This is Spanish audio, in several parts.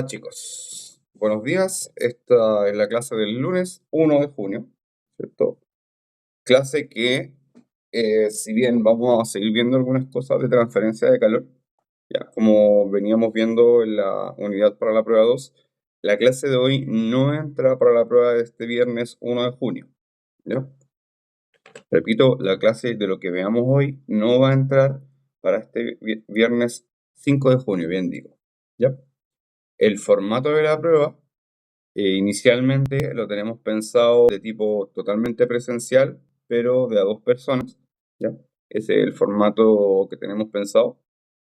Chicos, buenos días. Esta es la clase del lunes 1 de junio, ¿cierto? Clase que, si bien vamos a seguir viendo algunas cosas de transferencia de calor, ya como veníamos viendo en la unidad para la prueba 2, la clase de hoy no entra para la prueba de este viernes 1 de junio, ¿ya? Repito, la clase de lo que veamos hoy no va a entrar para este viernes 5 de junio, bien digo, ¿ya? El formato de la prueba inicialmente lo tenemos pensado de tipo totalmente presencial, pero de a dos personas, ¿ya? Ese es el formato que tenemos pensado.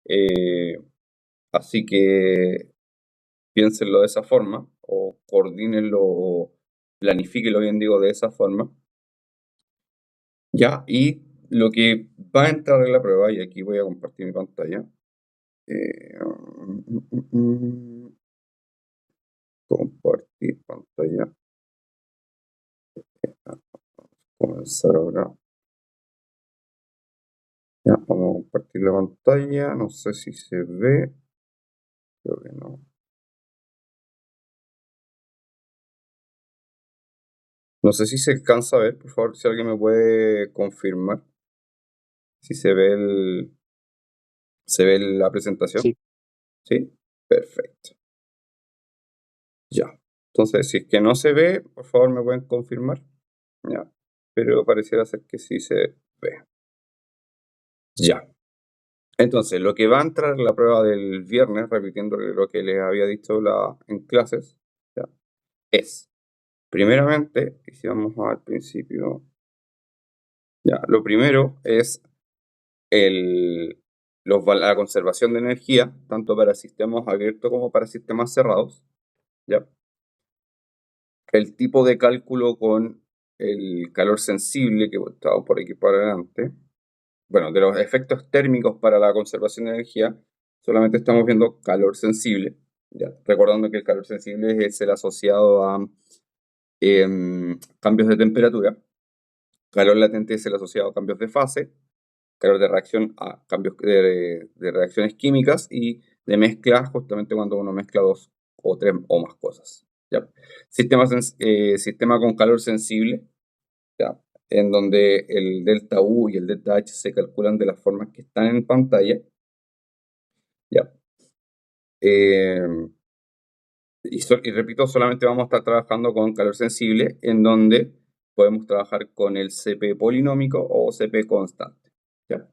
Eh, Así que piénsenlo de esa forma, o coordínenlo, o planifíquenlo, bien digo, de esa forma, ¿ya? Y lo que va a entrar en la prueba, y aquí voy a compartir mi pantalla. eh, Compartir pantalla. Comenzar ahora. Ya, vamos a compartir la pantalla. No sé si se ve. Creo que no. No sé si se alcanza a ver. Por favor, si alguien me puede confirmar si se ve la presentación. Sí, ¿Sí? Perfecto. Ya. Entonces, si es que no se ve, por favor me pueden confirmar. Ya. Pero pareciera ser que sí se ve. Ya. Entonces, lo que va a entrar en la prueba del viernes, repitiendo lo que les había dicho en clases, ya, es, primeramente, y si vamos al principio, ya, lo primero es la conservación de energía, tanto para sistemas abiertos como para sistemas cerrados, ¿ya? El tipo de cálculo con el calor sensible, que estaba por aquí para adelante. Bueno, de los efectos térmicos para la conservación de energía, solamente estamos viendo calor sensible, ¿ya? Recordando que el calor sensible es el asociado a cambios de temperatura, calor latente es el asociado a cambios de fase, calor de reacción a cambios de reacciones químicas y de mezcla justamente cuando uno mezcla dos o tres o más cosas, ¿ya? Sistema con calor sensible, ¿ya? En donde el delta U y el delta H se calculan de las formas que están en pantalla, ¿ya? Eh, y repito, solamente vamos a estar trabajando con calor sensible, en donde podemos trabajar con el CP polinómico o CP constante, ¿ya?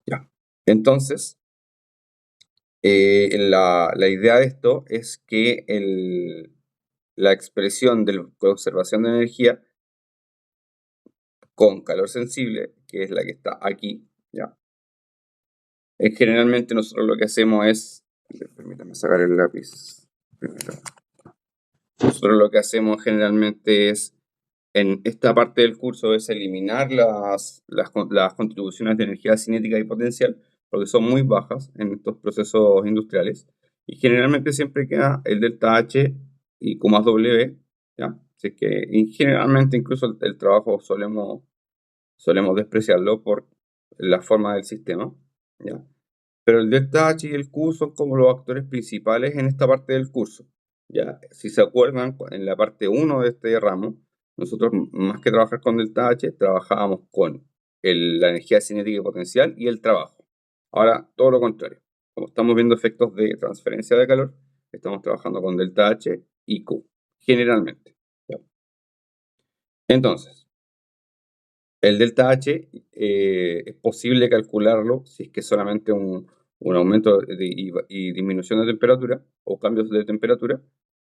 Ya. Entonces, la idea de esto es que la expresión de la conservación de energía con calor sensible, que es la que está aquí, ¿ya? Generalmente nosotros lo que hacemos es, permítanme sacar el lápiz primero. Nosotros lo que hacemos generalmente es, en esta parte del curso, es eliminar las contribuciones de energía cinética y potencial, porque son muy bajas en estos procesos industriales. Y generalmente siempre queda el delta H y Q más W, ¿ya? Así que y generalmente incluso el trabajo solemos despreciarlo por la forma del sistema, ¿ya? Pero el delta H y el Q son como los actores principales en esta parte del curso, ¿ya? Si se acuerdan, en la parte 1 de este ramo, nosotros más que trabajar con delta H, trabajábamos con la energía cinética y potencial y el trabajo. Ahora, todo lo contrario. Como estamos viendo efectos de transferencia de calor, estamos trabajando con delta H y Q, generalmente, ¿ya? Entonces, el delta H es posible calcularlo si es que solamente un aumento y disminución de temperatura o cambios de temperatura,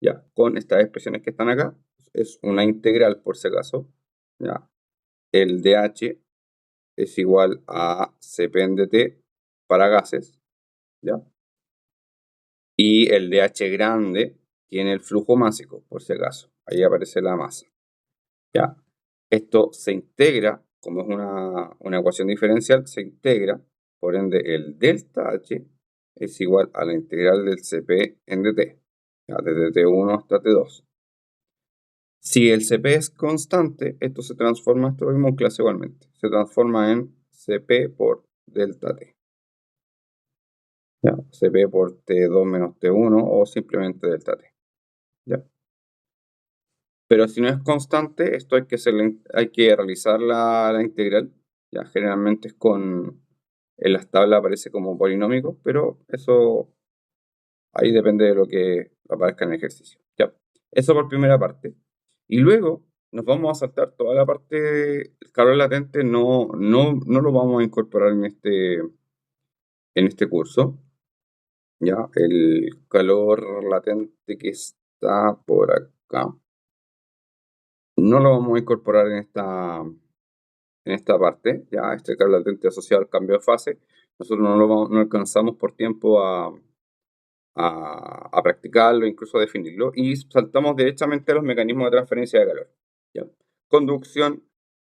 ya, con estas expresiones que están acá. Es una integral por si acaso, ya. El dH es igual a Cp en dt para gases, ya. Y el dH grande tiene el flujo másico, por si acaso. Ahí aparece la masa, ya. Esto se integra, como es una ecuación diferencial, se integra, por ende el delta H es igual a la integral del Cp en dt, ya, desde T1 hasta T2. Si el Cp es constante, esto se transforma, esto lo vimos en clase igualmente, se transforma en Cp por delta T. ¿ya? Cp por T2 menos T1 o simplemente delta T, ¿ya? Pero si no es constante, esto hay que realizar la integral. Ya generalmente en las tablas aparece como polinómico, pero eso ahí depende de lo que aparezca en el ejercicio. Ya, eso por primera parte. Y luego nos vamos a saltar toda la parte del calor latente, no lo vamos a incorporar en este curso. Ya, el calor latente que está por acá, no lo vamos a incorporar en esta parte, ya este calor latente asociado al cambio de fase. Nosotros no alcanzamos por tiempo a practicarlo, incluso a definirlo, y saltamos directamente a los mecanismos de transferencia de calor. ¿Ya? Conducción,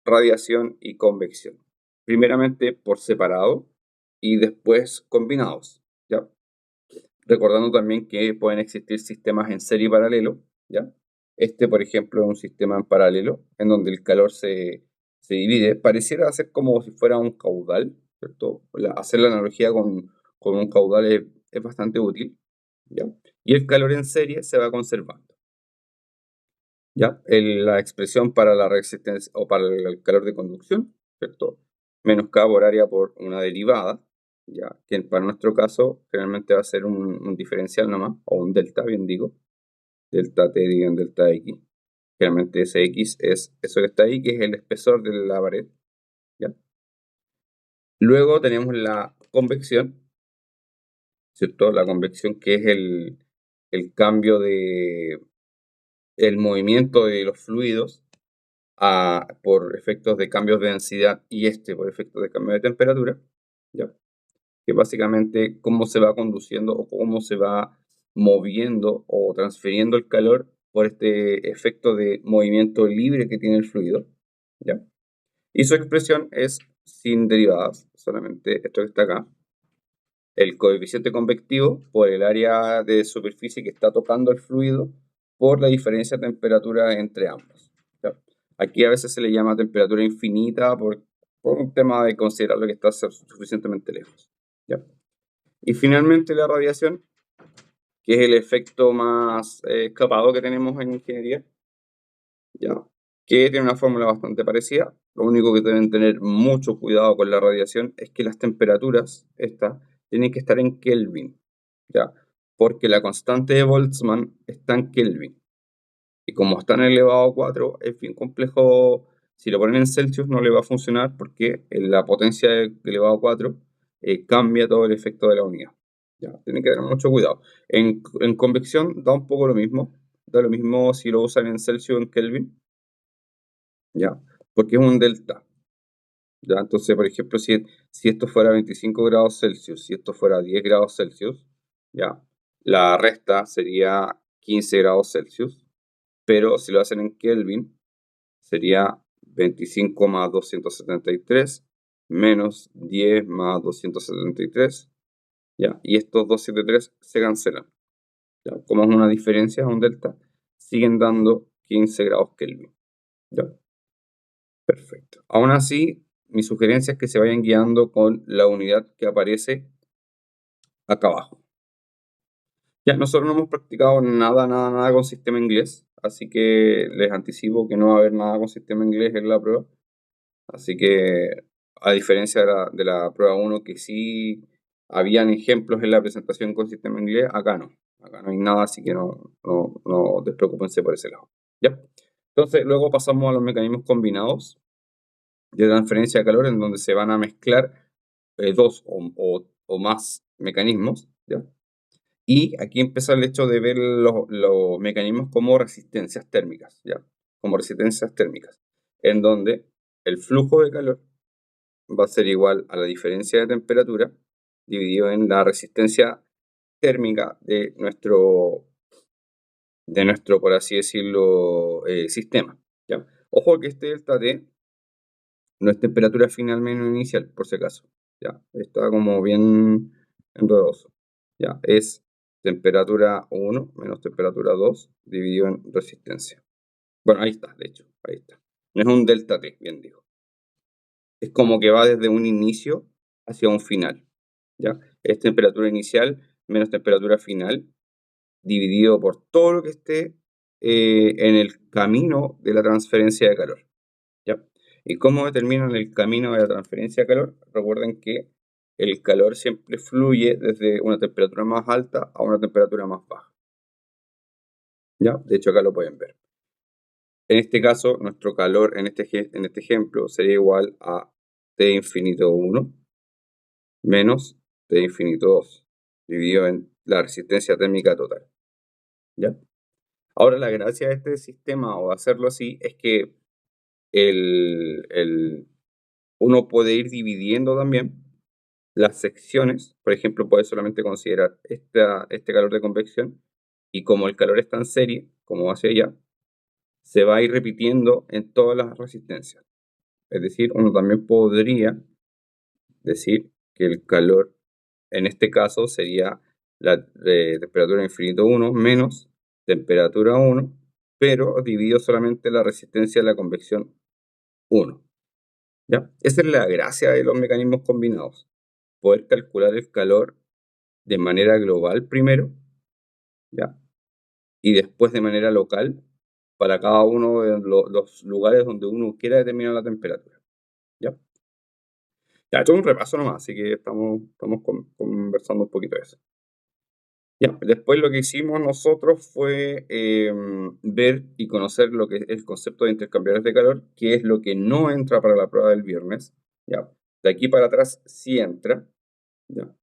radiación y convección. Primeramente por separado y después combinados. ¿Ya? Recordando también que pueden existir sistemas en serie y paralelo. ¿Ya? Este, por ejemplo, es un sistema en paralelo en donde el calor se divide. Pareciera ser como si fuera un caudal, ¿cierto? Hacer la analogía con un caudal es bastante útil. ¿Ya? Y el calor en serie se va conservando. ¿Ya? La expresión para la resistencia o para el calor de conducción, ¿cierto? Menos K por área por una derivada, ¿ya? Que para nuestro caso generalmente va a ser un diferencial nomás, o un delta, bien digo, delta T dividido en delta X. Generalmente ese X es eso que está ahí, que es el espesor de la pared, ¿ya? Luego tenemos la convección, ¿cierto? La convección que es el cambio el movimiento de los fluidos por efectos de cambios de densidad y por efectos de cambio de temperatura, ¿ya? Que básicamente cómo se va conduciendo o cómo se va moviendo o transfiriendo el calor por este efecto de movimiento libre que tiene el fluido, ¿ya? Y su expresión es sin derivadas, solamente esto que está acá, el coeficiente convectivo por el área de superficie que está tocando el fluido por la diferencia de temperatura entre ambos. ¿Ya? Aquí a veces se le llama temperatura infinita por un tema de considerarlo que está suficientemente lejos. ¿Ya? Y finalmente la radiación, que es el efecto más escapado que tenemos en ingeniería, ¿ya? Que tiene una fórmula bastante parecida. Lo único que deben tener mucho cuidado con la radiación es que las temperaturas, estas, tienen que estar en Kelvin, ¿ya? Porque la constante de Boltzmann está en Kelvin. Y como está en elevado a 4, es bien complejo. Si lo ponen en Celsius no le va a funcionar porque la potencia de elevado a 4 cambia todo el efecto de la unidad. ¿Ya? Tienen que tener mucho cuidado. En convección da un poco lo mismo. Da lo mismo si lo usan en Celsius o en Kelvin. ¿Ya? Porque es un delta, ¿ya? Entonces, por ejemplo, si esto fuera 25 grados Celsius, si esto fuera 10 grados Celsius, ¿ya? La resta sería 15 grados Celsius, pero si lo hacen en Kelvin, sería 25 más 273 menos 10 más 273, ¿ya? Y estos 273 se cancelan, ¿ya? Como es una diferencia, es un delta, siguen dando 15 grados Kelvin, ¿ya? Perfecto. Aún así, mi sugerencia es que se vayan guiando con la unidad que aparece acá abajo. Ya, nosotros no hemos practicado nada con sistema inglés, así que les anticipo que no va a haber nada con sistema inglés en la prueba. Así que, a diferencia de la prueba 1, que sí habían ejemplos en la presentación con sistema inglés, acá no. Acá no hay nada, así que no despreocúpense por ese lado. ¿Ya? Entonces, luego pasamos a los mecanismos combinados de transferencia de calor en donde se van a mezclar dos o más mecanismos, ¿ya? Y aquí empieza el hecho de ver los mecanismos como resistencias térmicas, ¿ya? Como resistencias térmicas, en donde el flujo de calor va a ser igual a la diferencia de temperatura dividido en la resistencia térmica de nuestro por así decirlo, sistema, ¿ya? Ojo que este delta T no es temperatura final menos inicial, por si acaso. Ya, está como bien enredoso. Ya, es temperatura 1 menos temperatura 2 dividido en resistencia. Bueno, ahí está, de hecho, ahí está. No es un delta T, bien digo. Es como que va desde un inicio hacia un final. ¿ya? Es temperatura inicial menos temperatura final, dividido por todo lo que esté en el camino de la transferencia de calor, ¿ya? ¿Y cómo determinan el camino de la transferencia de calor? Recuerden que el calor siempre fluye desde una temperatura más alta a una temperatura más baja, ¿ya? De hecho, acá lo pueden ver. En este caso, nuestro calor en este ejemplo sería igual a T infinito 1 menos T infinito 2, dividido en la resistencia térmica total, ¿ya? Ahora, la gracia de este sistema o de hacerlo así es que uno puede ir dividiendo también las secciones. Por ejemplo, puede solamente considerar este calor de convección, y como el calor está en serie, como hacia allá, se va a ir repitiendo en todas las resistencias. Es decir, uno también podría decir que el calor en este caso sería la temperatura infinito 1 menos temperatura 1, pero dividido solamente la resistencia de la convección 1, ¿ya? Esa es la gracia de los mecanismos combinados, poder calcular el calor de manera global primero, ¿ya? Y después de manera local para cada uno de los lugares donde uno quiera determinar la temperatura, ¿ya? Ya, esto es un repaso nomás, así que estamos conversando un poquito de eso. Ya, después lo que hicimos nosotros fue ver y conocer lo que es el concepto de intercambiadores de calor, que es lo que no entra para la prueba del viernes. Ya, de aquí para atrás sí entra. Ya.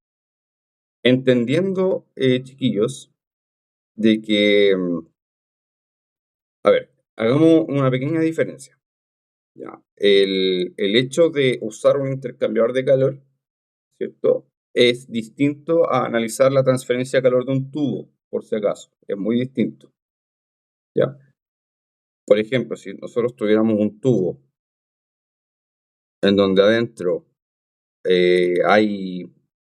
Entendiendo, chiquillos, de que, a ver, hagamos una pequeña diferencia. Ya. El hecho de usar un intercambiador de calor, ¿cierto? Es distinto a analizar la transferencia de calor de un tubo, por si acaso. Es muy distinto. ¿Ya? Por ejemplo, si nosotros tuviéramos un tubo en donde adentro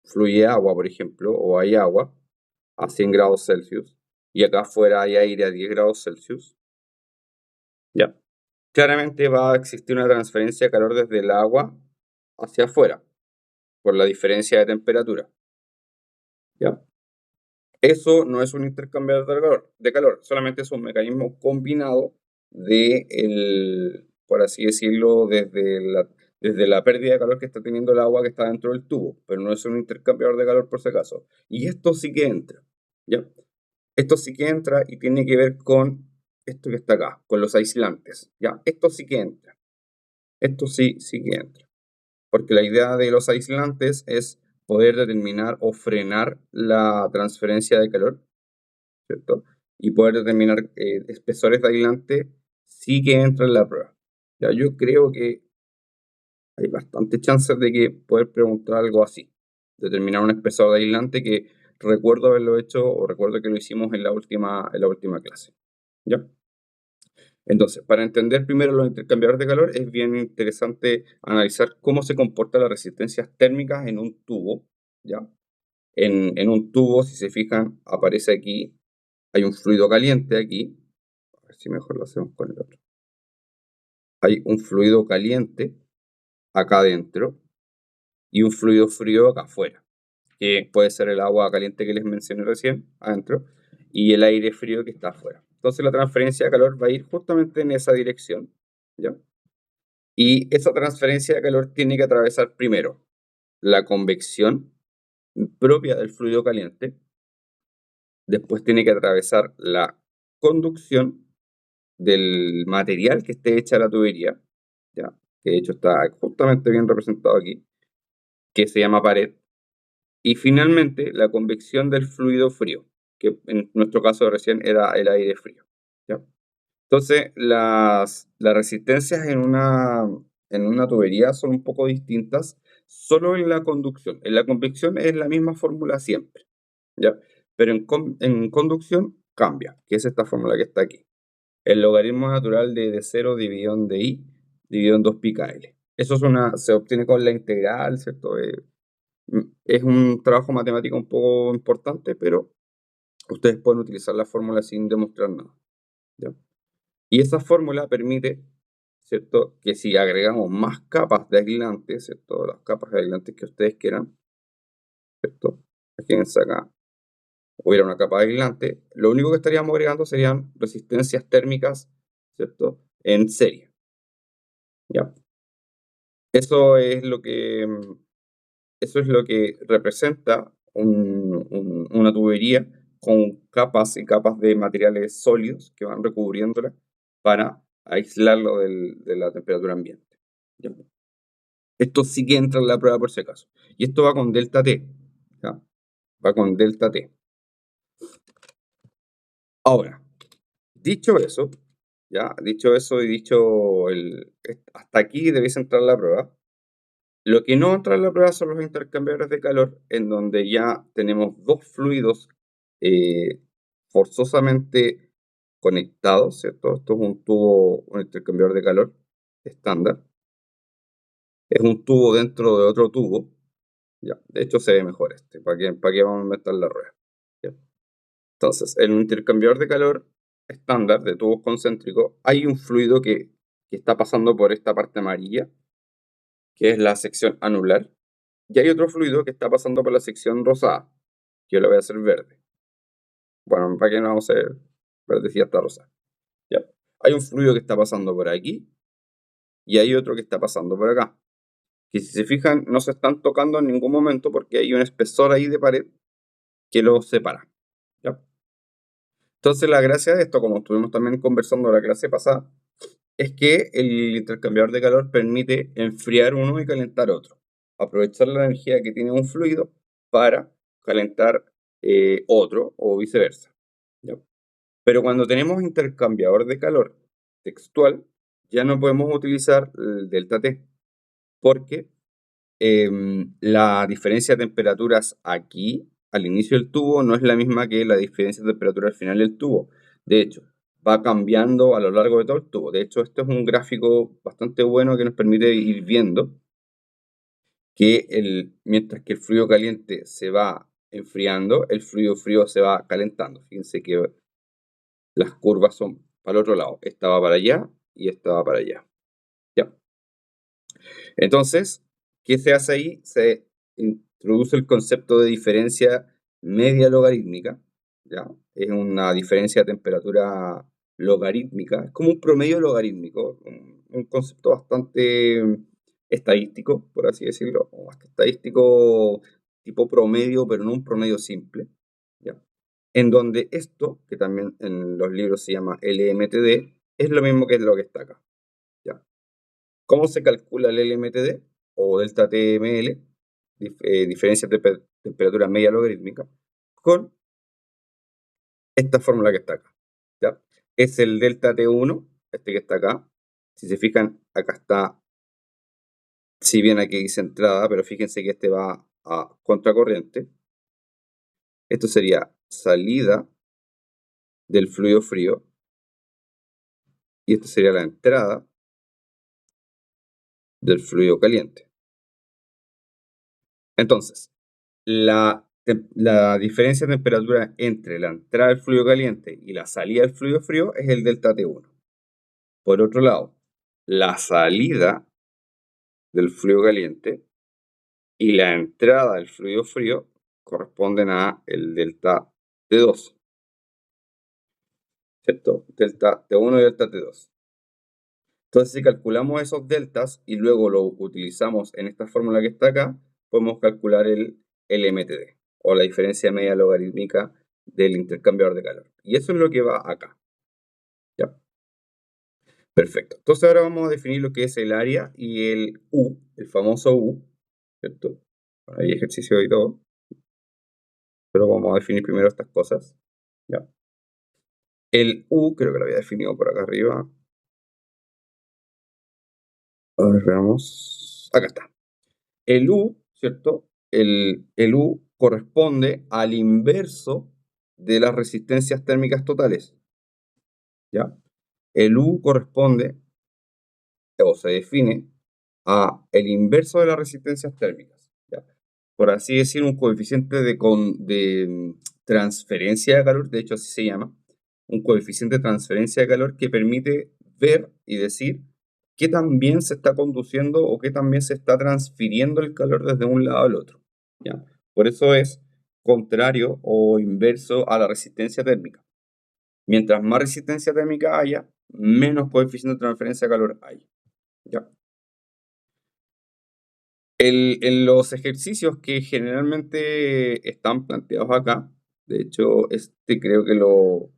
fluye agua, por ejemplo, o hay agua a 100 grados Celsius, y acá afuera hay aire a 10 grados Celsius, ¿ya? Claramente va a existir una transferencia de calor desde el agua hacia afuera, por la diferencia de temperatura, ¿ya? Eso no es un intercambiador de calor, solamente es un mecanismo combinado por así decirlo, desde la pérdida de calor que está teniendo el agua que está dentro del tubo, pero no es un intercambiador de calor por si acaso. Y esto sí que entra, ¿ya? Esto sí que entra y tiene que ver con esto que está acá, con los aislantes, ¿ya? Esto sí que entra. Esto sí que entra. Porque la idea de los aislantes es poder determinar o frenar la transferencia de calor, ¿cierto? Y poder determinar espesores de aislante sí que entra en la prueba. Ya, yo creo que hay bastantes chances de que poder preguntar algo así, determinar un espesor de aislante, que recuerdo haberlo hecho o recuerdo que lo hicimos en la última clase, ¿ya? Entonces, para entender primero los intercambiadores de calor, es bien interesante analizar cómo se comportan las resistencias térmicas en un tubo, ¿ya? En un tubo, si se fijan, aparece aquí, hay un fluido caliente aquí. A ver si mejor lo hacemos con el otro. Hay un fluido caliente acá adentro y un fluido frío acá afuera, que puede ser el agua caliente que les mencioné recién, adentro, y el aire frío que está afuera. Entonces la transferencia de calor va a ir justamente en esa dirección, ¿ya? Y esa transferencia de calor tiene que atravesar primero la convección propia del fluido caliente, después tiene que atravesar la conducción del material que esté hecha la tubería, ¿ya? Que de hecho está justamente bien representado aquí, que se llama pared, y finalmente la convección del fluido frío, que en nuestro caso recién era el aire frío, ¿ya? Entonces, las resistencias en una tubería son un poco distintas solo en la conducción. En la convección es la misma fórmula siempre, ¿ya? Pero en conducción cambia, que es esta fórmula que está aquí. El logaritmo natural de D0 dividido en DI dividido en 2πkl. Eso se obtiene con la integral, ¿cierto? Es un trabajo matemático un poco importante, pero ustedes pueden utilizar la fórmula sin demostrar nada, ¿ya? Y esa fórmula permite, ¿cierto?, que si agregamos más capas de aislantes, ¿cierto?, las capas de aislantes que ustedes quieran, ¿cierto? Fíjense acá, hubiera una capa aislante, lo único que estaríamos agregando serían resistencias térmicas, ¿cierto? En serie, ¿ya? Eso es lo que, eso es lo que representa una tubería con capas y capas de materiales sólidos que van recubriéndola para aislarlo de la temperatura ambiente, ¿ya? Esto sí que entra en la prueba por si acaso. Y esto va con delta T, ¿ya? Va con delta T. Ahora, dicho eso, ya, dicho eso y dicho hasta aquí debéis entrar la prueba. Lo que no entra en la prueba son los intercambiadores de calor, en donde ya tenemos dos fluidos eh, forzosamente conectados, ¿cierto? Esto es un tubo, un intercambiador de calor estándar. Es un tubo dentro de otro tubo. Ya, de hecho se ve mejor este. ¿Para qué vamos a inventar la rueda? Ya. Entonces, en un intercambiador de calor estándar de tubos concéntricos, hay un fluido que está pasando por esta parte amarilla, que es la sección anular, y hay otro fluido que está pasando por la sección rosada, que yo lo voy a hacer verde. Bueno, para que no vamos a hacer verde si ya está rosada. Ya. Hay un fluido que está pasando por aquí, y hay otro que está pasando por acá. Que si se fijan, no se están tocando en ningún momento porque hay un espesor ahí de pared que los separa. ¿Ya? Entonces la gracia de esto, como estuvimos también conversando la clase pasada, es que el intercambiador de calor permite enfriar uno y calentar otro. Aprovechar la energía que tiene un fluido para calentar otro o viceversa, ¿ya? Pero cuando tenemos intercambiador de calor textual, ya no podemos utilizar el delta T, porque la diferencia de temperaturas aquí, al inicio del tubo, no es la misma que la diferencia de temperatura al final del tubo. De hecho, va cambiando a lo largo de todo el tubo. De hecho, este es un gráfico bastante bueno que nos permite ir viendo que mientras que el fluido caliente se va enfriando, el fluido frío se va calentando. Fíjense que las curvas son para el otro lado. Esta va para allá y esta va para allá. ¿Ya? Entonces, ¿qué se hace ahí? Se introduce el concepto de diferencia media logarítmica, ¿ya? Es una diferencia de temperatura logarítmica, es como un promedio logarítmico, un concepto bastante estadístico, por así decirlo, o hasta estadístico tipo promedio, pero no un promedio simple, ¿ya? En donde esto, que también en los libros se llama LMTD, es lo mismo que es lo que está acá, ¿ya? ¿Cómo se calcula el LMTD o delta TML, diferencia de temperatura media logarítmica, con esta fórmula que está acá? ¿Ya? Es el delta T1, este que está acá. Si se fijan, acá está, si bien aquí dice entrada, pero fíjense que este va a contracorriente. Esto sería salida del fluido frío y esto sería la entrada del fluido caliente. Entonces, la diferencia de temperatura entre la entrada del fluido caliente y la salida del fluido frío es el delta T1. Por otro lado, la salida del fluido caliente y la entrada del fluido frío corresponden a el delta T2, ¿cierto? Delta T1 y delta T2. Entonces, si calculamos esos deltas y luego lo utilizamos en esta fórmula que está acá, podemos calcular el LMTD, o la diferencia media logarítmica del intercambiador de calor. Y eso es lo que va acá. ¿Ya? Perfecto. Entonces ahora vamos a definir lo que es el área y el U, el famoso U, ¿cierto? Hay ejercicio y todo, pero vamos a definir primero estas cosas. ¿Ya? El U, creo que lo había definido por acá arriba. A ver, veamos. Acá está. El U, ¿cierto? El U corresponde al inverso de las resistencias térmicas totales, ¿ya? El U corresponde, o se define, a el inverso de las resistencias térmicas, ¿ya? Por así decir, un coeficiente de transferencia de calor, de hecho así se llama, un coeficiente de transferencia de calor que permite ver y decir qué tan bien se está conduciendo o qué tan bien se está transfiriendo el calor desde un lado al otro, ¿ya? Por eso es contrario o inverso a la resistencia térmica. Mientras más resistencia térmica haya, menos coeficiente de transferencia de calor hay. ¿Ya? En los ejercicios que generalmente están planteados acá, de hecho, lo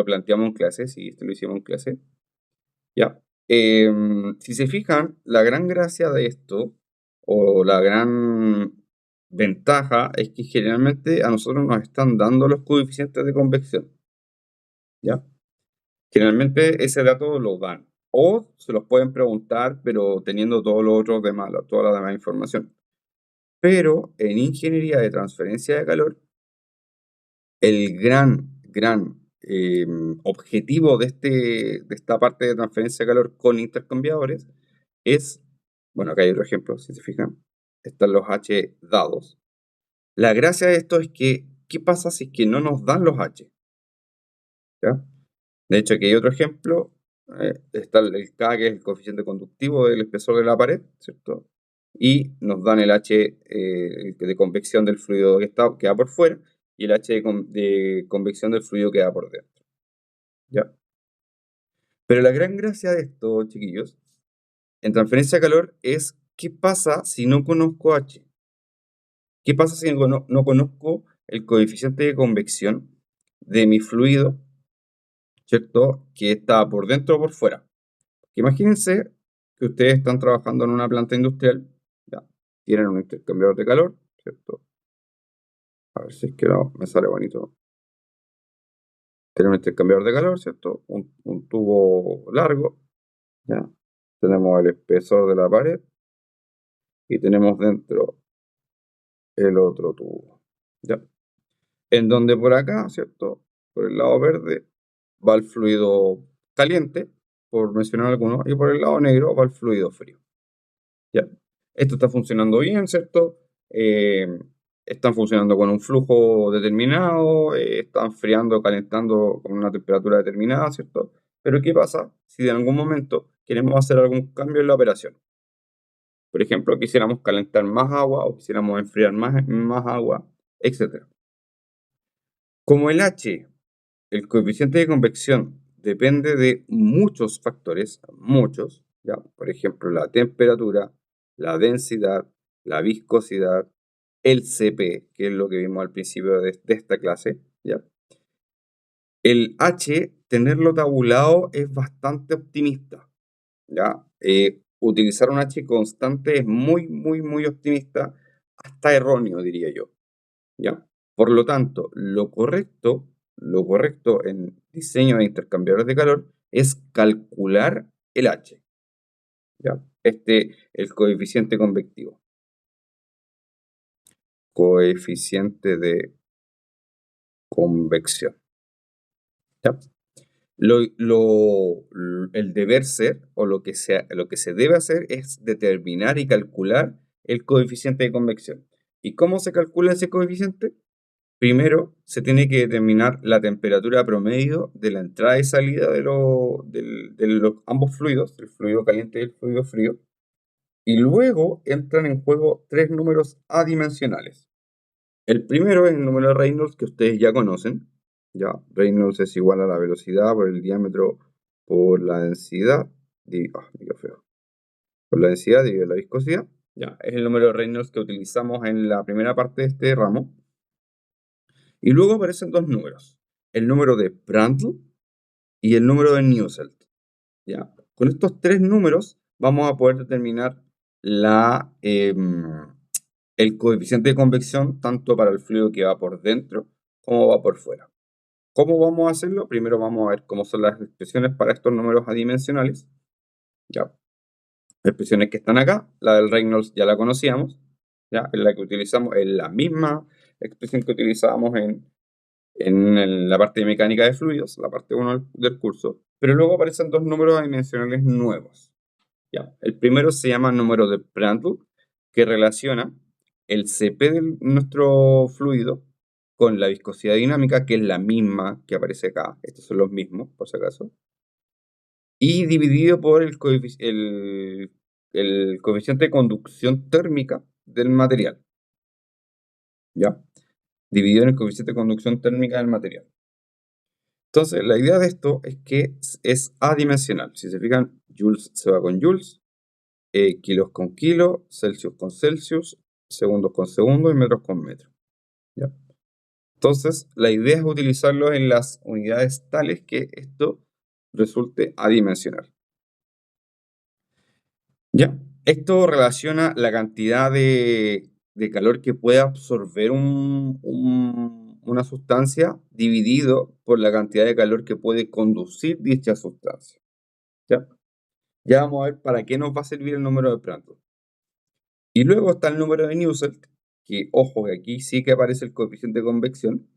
planteamos en clase, sí, este lo hicimos en clase, ¿ya? Si se fijan, la gran gracia de esto, o la gran ventaja, es que generalmente a nosotros nos están dando los coeficientes de convección, ¿ya? Generalmente ese dato lo dan, o se los pueden preguntar, pero teniendo todos los otros demás, toda la demás información. Pero en ingeniería de transferencia de calor, el gran objetivo de esta parte de transferencia de calor con intercambiadores es, bueno, acá hay otro ejemplo, si se fijan, están los H dados. La gracia de esto es que, ¿qué pasa si es que no nos dan los H? ¿Ya? De hecho, aquí hay otro ejemplo, está el K, que es el coeficiente conductivo del espesor de la pared, ¿cierto? Y nos dan el H de convección del fluido que va por fuera y el H de convección del fluido que va por dentro. ¿Ya? Pero la gran gracia de esto, chiquillos, en transferencia de calor es ¿qué pasa si no conozco H? ¿Qué pasa si no conozco el coeficiente de convección de mi fluido, ¿cierto? Que está por dentro o por fuera. Imagínense que ustedes están trabajando en una planta industrial, ya, tienen un intercambiador de calor, ¿cierto? A ver si es que no me sale bonito. Tienen un intercambiador de calor, ¿cierto? Un tubo largo, ya. Tenemos el espesor de la pared y tenemos dentro el otro tubo, ya. En donde por acá, ¿cierto? Por el lado verde va el fluido caliente, por mencionar algunos, y por el lado negro va el fluido frío. ¿Ya? Esto está funcionando bien, ¿cierto? Están funcionando con un flujo determinado, están enfriando, calentando con una temperatura determinada, ¿cierto? Pero ¿qué pasa si de algún momento queremos hacer algún cambio en la operación? Por ejemplo, quisiéramos calentar más agua o quisiéramos enfriar más agua, etc. Como el H, el coeficiente de convección, depende de muchos factores, muchos, ¿ya? Por ejemplo, la temperatura, la densidad, la viscosidad, el CP, que es lo que vimos al principio de esta clase, ¿ya? El H, tenerlo tabulado es bastante optimista, ¿ya? Utilizar un H constante es muy optimista, hasta erróneo, diría yo, ¿ya? Por lo tanto, lo correcto en diseño de intercambiadores de calor es calcular el H, ¿ya? El coeficiente convectivo. Coeficiente de convección, ¿ya? El deber ser, o lo que se debe hacer es determinar y calcular el coeficiente de convección. ¿Y cómo se calcula ese coeficiente? Primero, se tiene que determinar la temperatura promedio de la entrada y salida de los ambos fluidos, el fluido caliente y el fluido frío. Y luego entran en juego tres números adimensionales. El primero es el número de Reynolds, que ustedes ya conocen. Ya, Reynolds es igual a la velocidad por el diámetro por la densidad. Digo feo. Por la densidad dividido la viscosidad. Ya, es el número de Reynolds que utilizamos en la primera parte de este ramo. Y luego aparecen dos números, el número de Prandtl y el número de Nusselt. ¿Ya? Con estos tres números vamos a poder determinar el coeficiente de convección tanto para el fluido que va por dentro como va por fuera. ¿Cómo vamos a hacerlo? Primero vamos a ver cómo son las expresiones para estos números adimensionales. ¿Ya? Las expresiones que están acá, la del Reynolds ya la conocíamos, ¿ya? Es la que utilizamos, es la misma expresión que utilizábamos en la parte de mecánica de fluidos, la parte 1 del curso, pero luego aparecen dos números adimensionales nuevos. ¿Ya? El primero se llama número de Prandtl, que relaciona el CP de nuestro fluido con la viscosidad dinámica, que es la misma que aparece acá, estos son los mismos, por si acaso, y dividido por el coeficiente de conducción térmica del material. ¿ya? Dividido en el coeficiente de conducción térmica del material. Entonces, la idea de esto es que es adimensional. Si se fijan, joules se va con joules, kilos con kilos, Celsius con Celsius, segundos con segundos y metros con metros, ¿ya? Entonces, la idea es utilizarlo en las unidades tales que esto resulte adimensional. ¿Ya? Esto relaciona la cantidad de calor que puede absorber una sustancia dividido por la cantidad de calor que puede conducir dicha sustancia. ¿Ya? Ya vamos a ver para qué nos va a servir el número de Prandtl. Y luego está el número de Nusselt, que ojo que aquí sí que aparece el coeficiente de convección,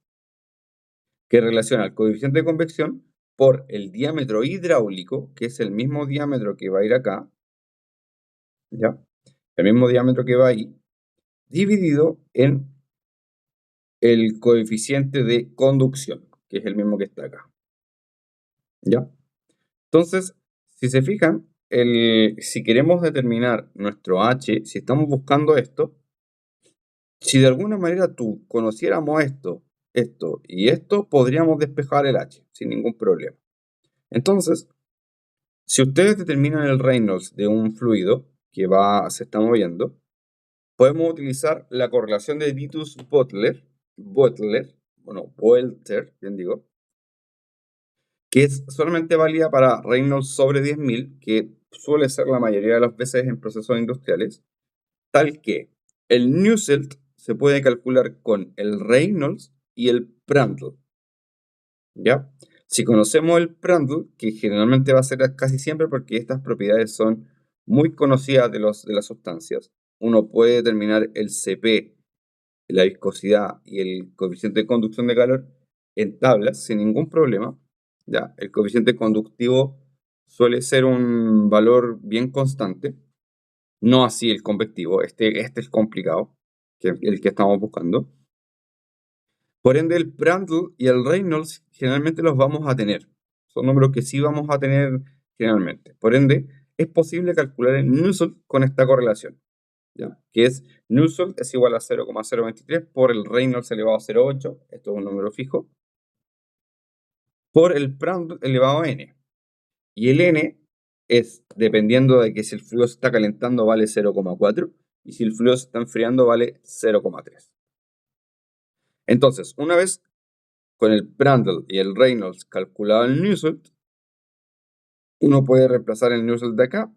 que relaciona el coeficiente de convección por el diámetro hidráulico, que es el mismo diámetro que va a ir acá, ¿ya? El mismo diámetro que va ahí, dividido en el coeficiente de conducción, que es el mismo que está acá, ¿ya? Entonces, si se fijan, si queremos determinar nuestro H, si estamos buscando esto, si de alguna manera tú conociéramos esto y esto, podríamos despejar el H sin ningún problema. Entonces, si ustedes determinan el Reynolds de un fluido que se está moviendo, podemos utilizar la correlación de Vitus-Butler, bien digo, que es solamente válida para Reynolds sobre 10.000, que suele ser la mayoría de las veces en procesos industriales, tal que el Nusselt se puede calcular con el Reynolds y el Prandtl, ¿ya? Si conocemos el Prandtl, que generalmente va a ser casi siempre porque estas propiedades son muy conocidas de las sustancias, uno puede determinar el Cp, la viscosidad y el coeficiente de conducción de calor en tablas sin ningún problema. ¿Ya? El coeficiente conductivo suele ser un valor bien constante, no así el convectivo, este es complicado, el que estamos buscando. Por ende, el Prandtl y el Reynolds generalmente los vamos a tener. Son números que sí vamos a tener generalmente. Por ende, es posible calcular el Nusselt con esta correlación, ¿ya? Que es Nusselt es igual a 0,023 por el Reynolds elevado a 0,8, esto es un número fijo, por el Prandtl elevado a n. Y el n es, dependiendo de que si el fluido se está calentando, vale 0,4 y si el fluido se está enfriando, vale 0,3. Entonces, una vez con el Prandtl y el Reynolds calculado el Nusselt, uno puede reemplazar el Nusselt de acá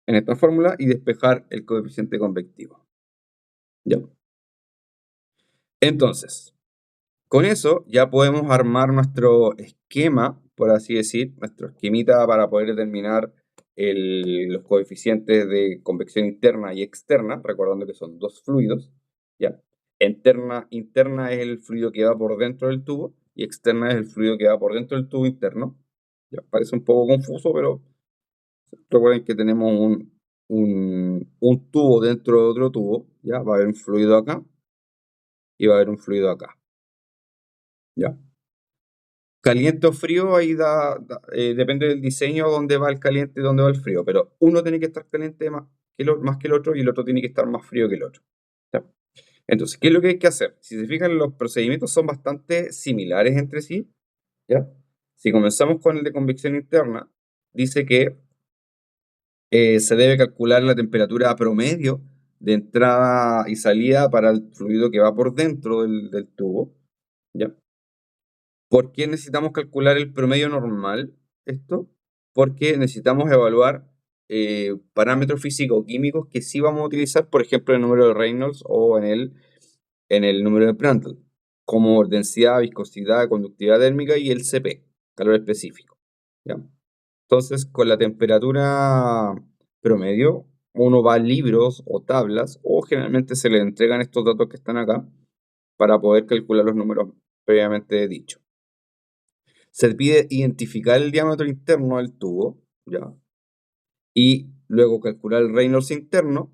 en esta fórmula y despejar el coeficiente convectivo. ¿Ya? Entonces, con eso ya podemos armar nuestro esquema, por así decir, nuestro esquemita para poder determinar los coeficientes de convección interna y externa, recordando que son dos fluidos, ¿ya? Interna es el fluido que va por dentro del tubo y externa es el fluido que va por dentro del tubo interno. Ya parece un poco confuso, pero recuerden que tenemos un tubo dentro de otro tubo, ¿ya? Va a haber un fluido acá y va a haber un fluido acá, ¿ya? Caliente o frío, ahí depende del diseño dónde va el caliente y dónde va el frío, pero uno tiene que estar caliente más que el otro y el otro tiene que estar más frío que el otro, ¿ya? Entonces, ¿qué es lo que hay que hacer? Si se fijan, los procedimientos son bastante similares entre sí, ¿ya? Si comenzamos con el de convección interna, dice que se debe calcular la temperatura promedio de entrada y salida para el fluido que va por dentro del tubo, ¿ya? ¿Por qué necesitamos calcular el promedio normal? Esto, porque necesitamos evaluar parámetros físico-químicos que sí vamos a utilizar, por ejemplo, en el número de Reynolds o en el número de Prandtl, como densidad, viscosidad, conductividad térmica y el Cp, calor específico, ¿ya? Entonces, con la temperatura promedio, uno va a libros o tablas, o generalmente se le entregan estos datos que están acá para poder calcular los números previamente dichos. Se pide identificar el diámetro interno del tubo, ¿ya? Y luego calcular el Reynolds interno,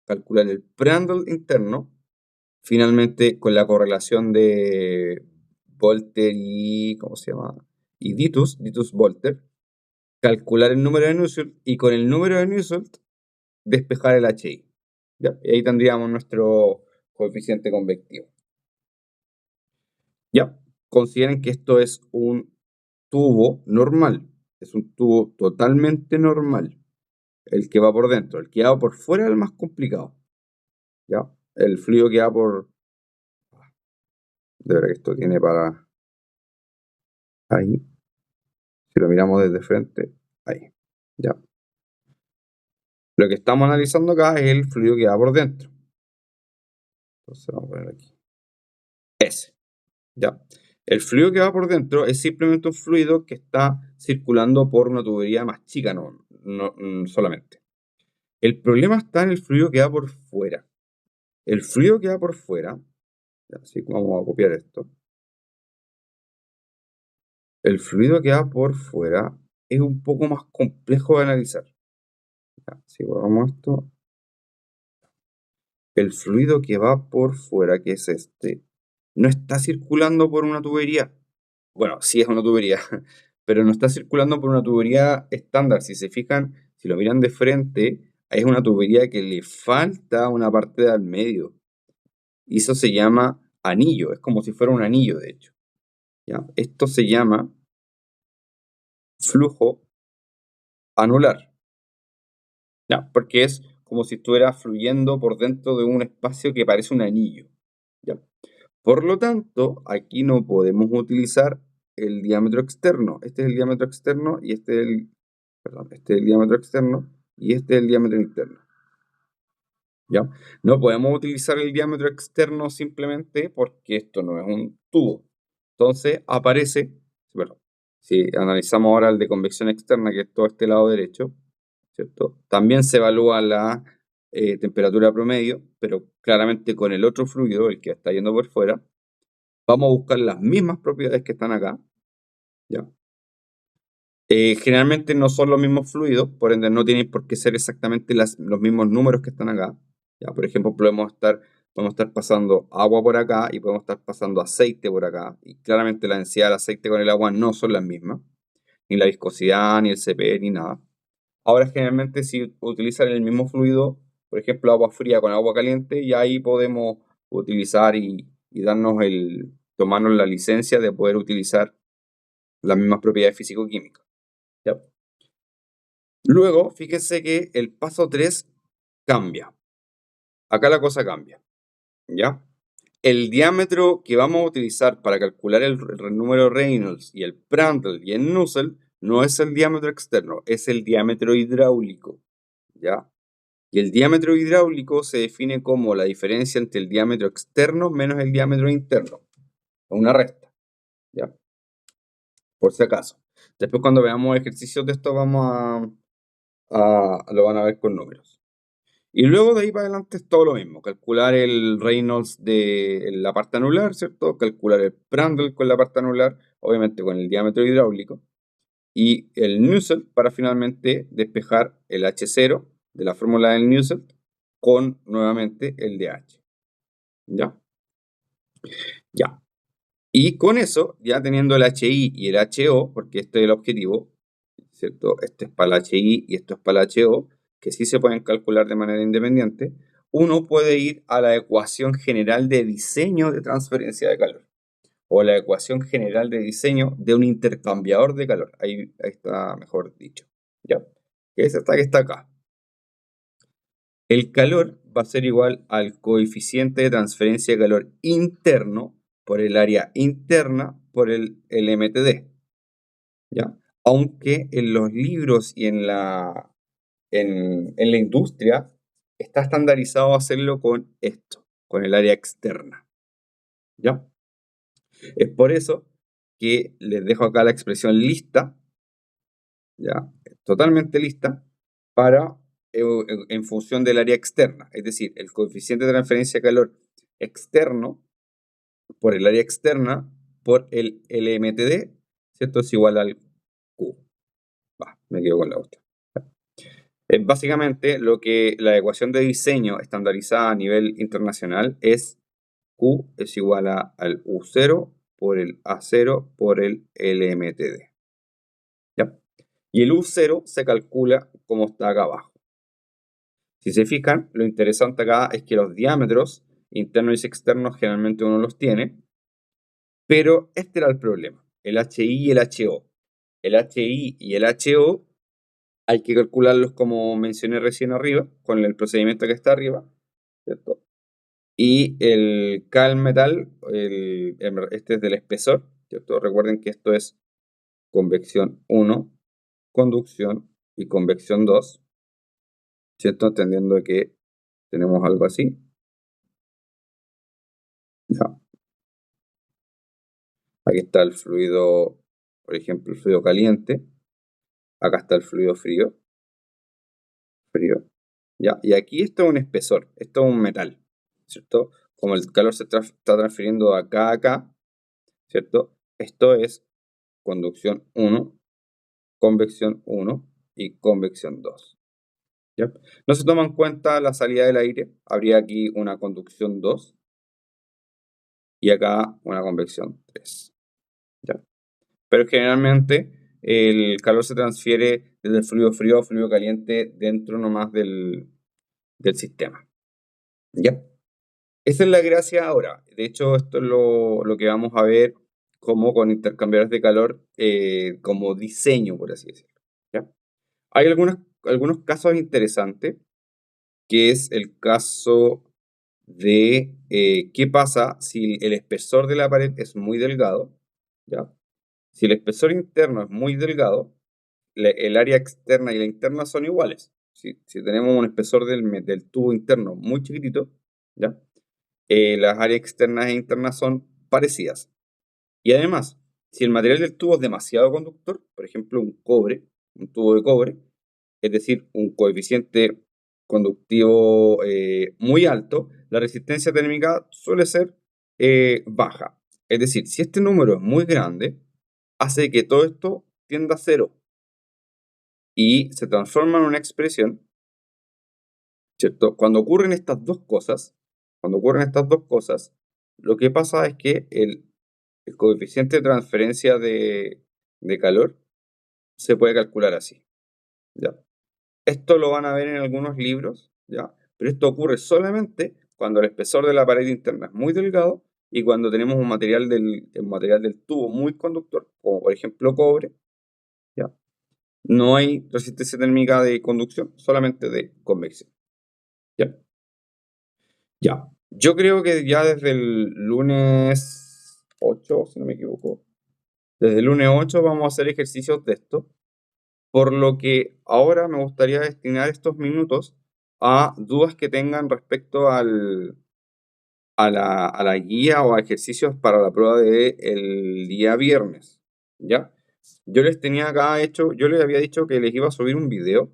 calcular el Prandtl interno, finalmente con la correlación de Volter y, ¿cómo se llama? Y Vitus-Volter, calcular el número de Nusselt y con el número de Nusselt despejar el HI, ¿ya? Y ahí tendríamos nuestro coeficiente convectivo. Ya, consideren que esto es un tubo normal, es un tubo totalmente normal, el que va por dentro. El que va por fuera es el más complicado. ¿Ya? El fluido que va por... De verdad que esto tiene para... Ahí. Si lo miramos desde frente, ahí. ¿Ya? Lo que estamos analizando acá es el fluido que va por dentro. Entonces vamos a poner aquí. Ese. ¿Ya? El fluido que va por dentro es simplemente un fluido que está circulando por una tubería más chica, no solamente. El problema está en el fluido que va por fuera. El fluido que va por fuera, así que vamos a copiar esto. El fluido que va por fuera es un poco más complejo de analizar. Ya, si borramos esto, el fluido que va por fuera, que es este, no está circulando por una tubería. Bueno, sí es una tubería, pero no está circulando por una tubería estándar. Si se fijan, si lo miran de frente, es una tubería que le falta una parte de al medio. Y eso se llama anillo, es como si fuera un anillo, de hecho. ¿Ya? Esto se llama flujo anular. ¿Ya? Porque es como si estuviera fluyendo por dentro de un espacio que parece un anillo. ¿Ya? Por lo tanto, aquí no podemos utilizar el diámetro externo. Este es el diámetro externo y este es el, perdón, este es el diámetro externo y este es el diámetro interno. ¿Ya? No podemos utilizar el diámetro externo simplemente porque esto no es un tubo. Entonces aparece, bueno, si analizamos ahora el de convección externa, que es todo este lado derecho, ¿cierto? También se evalúa la temperatura promedio, pero claramente con el otro fluido, el que está yendo por fuera, vamos a buscar las mismas propiedades que están acá, ¿ya? Generalmente no son los mismos fluidos, por ende no tienen por qué ser exactamente los mismos números que están acá. ¿Ya? Por ejemplo, podemos estar pasando agua por acá y podemos estar pasando aceite por acá. Y claramente la densidad del aceite con el agua no son las mismas. Ni la viscosidad, ni el CP, ni nada. Ahora generalmente si utilizan el mismo fluido, por ejemplo agua fría con agua caliente, y ahí podemos utilizar y tomarnos la licencia de poder utilizar las mismas propiedades físico-químicas. ¿Ya? Luego, fíjense que el paso 3 cambia. Acá la cosa cambia, ¿ya? El diámetro que vamos a utilizar para calcular el número Reynolds y el Prandtl y el Nusselt no es el diámetro externo, es el diámetro hidráulico, ¿ya? Y el diámetro hidráulico se define como la diferencia entre el diámetro externo menos el diámetro interno. Una resta, ¿ya? Por si acaso. Después cuando veamos ejercicios de esto lo van a ver con números. Y luego de ahí para adelante es todo lo mismo. Calcular el Reynolds de la parte anular, ¿cierto? Calcular el Prandtl con la parte anular, obviamente con el diámetro hidráulico. Y el Nusselt para finalmente despejar el H0 de la fórmula del Nusselt con nuevamente el DH. ¿Ya? Ya. Y con eso, ya teniendo el HI y el HO, porque este es el objetivo, ¿cierto? Este es para el HI y esto es para el HO, que sí se pueden calcular de manera independiente, uno puede ir a la ecuación general de diseño de transferencia de calor, o la ecuación general de diseño de un intercambiador de calor. Ahí está mejor dicho, ¿ya? Que es esta que está acá. El calor va a ser igual al coeficiente de transferencia de calor interno por el área interna por el MTD, ¿ya? Aunque en los libros y en la industria está estandarizado hacerlo con esto, con el área externa, ¿ya? Es por eso que les dejo acá la expresión lista, ¿ya? Totalmente lista, para en función del área externa, es decir, el coeficiente de transferencia de calor externo por el área externa por el LMTD, ¿cierto? Es igual al Q. Me quedo con la otra. Básicamente, lo que la ecuación de diseño estandarizada a nivel internacional es Q es igual al U0 por el A0 por el LMTD. ¿Ya? Y el U0 se calcula como está acá abajo. Si se fijan, lo interesante acá es que los diámetros internos y externos generalmente uno los tiene, pero este era el problema, el HI y el HO. El HI y el HO hay que calcularlos como mencioné recién arriba, con el procedimiento que está arriba, ¿cierto? Y el cal metal, este es del espesor, ¿cierto? Recuerden que esto es convección 1, conducción y convección 2, ¿cierto? Entendiendo que tenemos algo así. Ya. Aquí está el fluido, por ejemplo, el fluido caliente. Acá está el fluido frío. Ya. Y aquí esto es un espesor, esto es un metal, ¿cierto? Como el calor se está transfiriendo de acá a acá, ¿cierto? Esto es conducción 1, convección 1 y convección 2. ¿Ya? No se toma en cuenta la salida del aire, habría aquí una conducción 2 y acá una convección 3. ¿Ya? Pero generalmente el calor se transfiere desde el fluido frío a fluido caliente dentro nomás del sistema. ¿Ya? Esa es la gracia ahora. De hecho, esto es lo que vamos a ver como con intercambiadores de calor como diseño, por así decirlo. ¿Ya? Hay algunos casos interesantes, que es el caso de qué pasa si el espesor de la pared es muy delgado. ¿Ya? Si el espesor interno es muy delgado, el área externa y la interna son iguales. Si tenemos un espesor del tubo interno muy chiquitito, ¿ya? Las áreas externas e internas son parecidas. Y además, si el material del tubo es demasiado conductor, por ejemplo un tubo de cobre, es decir, un coeficiente conductivo muy alto, la resistencia térmica suele ser baja. Es decir, si este número es muy grande, hace que todo esto tienda a cero y se transforma en una expresión, ¿cierto? Cuando ocurren estas dos cosas, lo que pasa es que el coeficiente de transferencia de calor se puede calcular así, ¿ya? Esto lo van a ver en algunos libros, ¿ya? Pero esto ocurre solamente cuando el espesor de la pared interna es muy delgado y cuando tenemos un material del tubo muy conductor, como por ejemplo cobre, ¿ya? No hay resistencia térmica de conducción, solamente de convección, ¿ya? Ya. Yo creo que ya desde el lunes 8, si no me equivoco, desde el lunes 8 vamos a hacer ejercicios de esto, por lo que ahora me gustaría destinar estos minutos a dudas que tengan respecto a la guía o a ejercicios para la prueba del día viernes, ¿ya? Yo les había dicho que les iba a subir un video,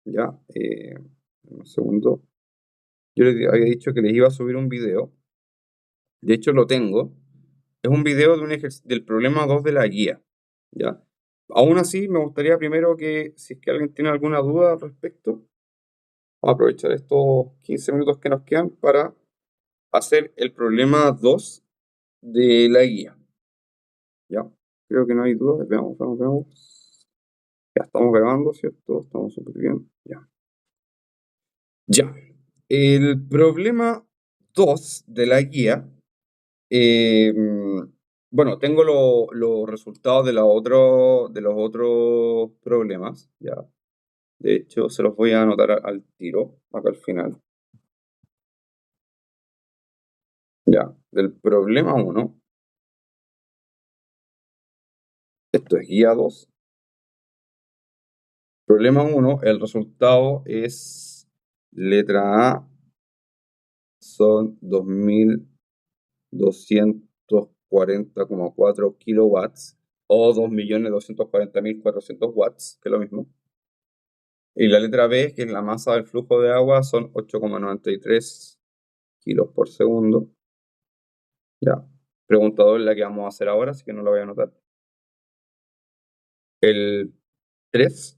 ¿ya? Un segundo. Yo les había dicho que les iba a subir un video. De hecho, lo tengo. Es un video del problema 2 de la guía, ¿ya? Aún así, me gustaría primero que, si es que alguien tiene alguna duda al respecto, vamos a aprovechar estos 15 minutos que nos quedan para hacer el problema 2 de la guía, ¿ya? Creo que no hay dudas. Veamos, veamos, veamos. Ya estamos grabando, ¿cierto? Estamos súper bien. Ya. Ya. El problema 2 de la guía. Eh, bueno, tengo los resultados de los otros problemas, ya. De hecho, se los voy a anotar al tiro, acá al final. Ya, del problema 1, esto es guía 2. Problema 1, el resultado es letra A, son 2240,4 kilowatts o 2.240.400 watts, que es lo mismo. Y la letra B, que es la masa del flujo de agua, son 8,93 kilos por segundo. Ya. Pregunta 2 es la que vamos a hacer ahora, así que no la voy a anotar. El 3,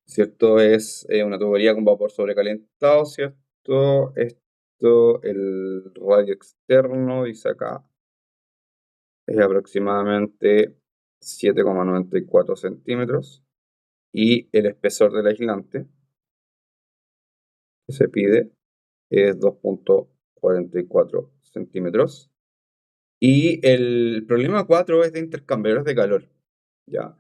¿cierto? Es una tubería con vapor sobrecalentado, ¿cierto? Esto, el radio externo, dice acá, es aproximadamente 7,94 centímetros. Y el espesor del aislante que se pide es 2,4 44 centímetros. Y el problema 4 es de intercambiadores de calor. ¿Ya?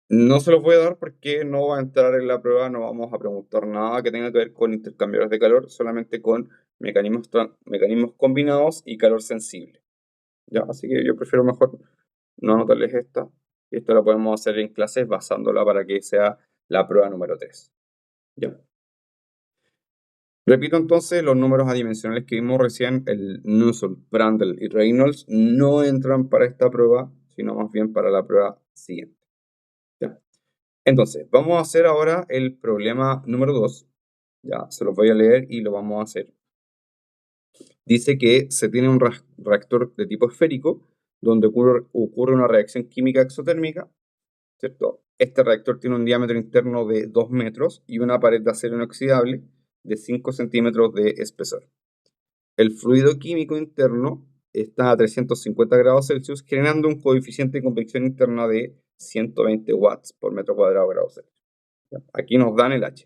No se los voy a dar porque no va a entrar en la prueba, no vamos a preguntar nada que tenga que ver con intercambiadores de calor, solamente con mecanismos combinados y calor sensible. ¿Ya? Así que yo prefiero mejor no anotarles esta. Esto lo podemos hacer en clases basándola para que sea la prueba número 3. ¿Ya? Repito entonces, los números adimensionales que vimos recién, el Nusselt, Prandtl y Reynolds, no entran para esta prueba, sino más bien para la prueba siguiente. ¿Ya? Entonces, vamos a hacer ahora el problema número 2. Ya, se los voy a leer y lo vamos a hacer. Dice que se tiene un reactor de tipo esférico donde ocurre una reacción química exotérmica, ¿cierto? Este reactor tiene un diámetro interno de 2 metros y una pared de acero inoxidable de 5 centímetros de espesor. El fluido químico interno está a 350 grados Celsius, generando un coeficiente de convección interna de 120 watts por metro cuadrado grados Celsius. Aquí nos dan el H.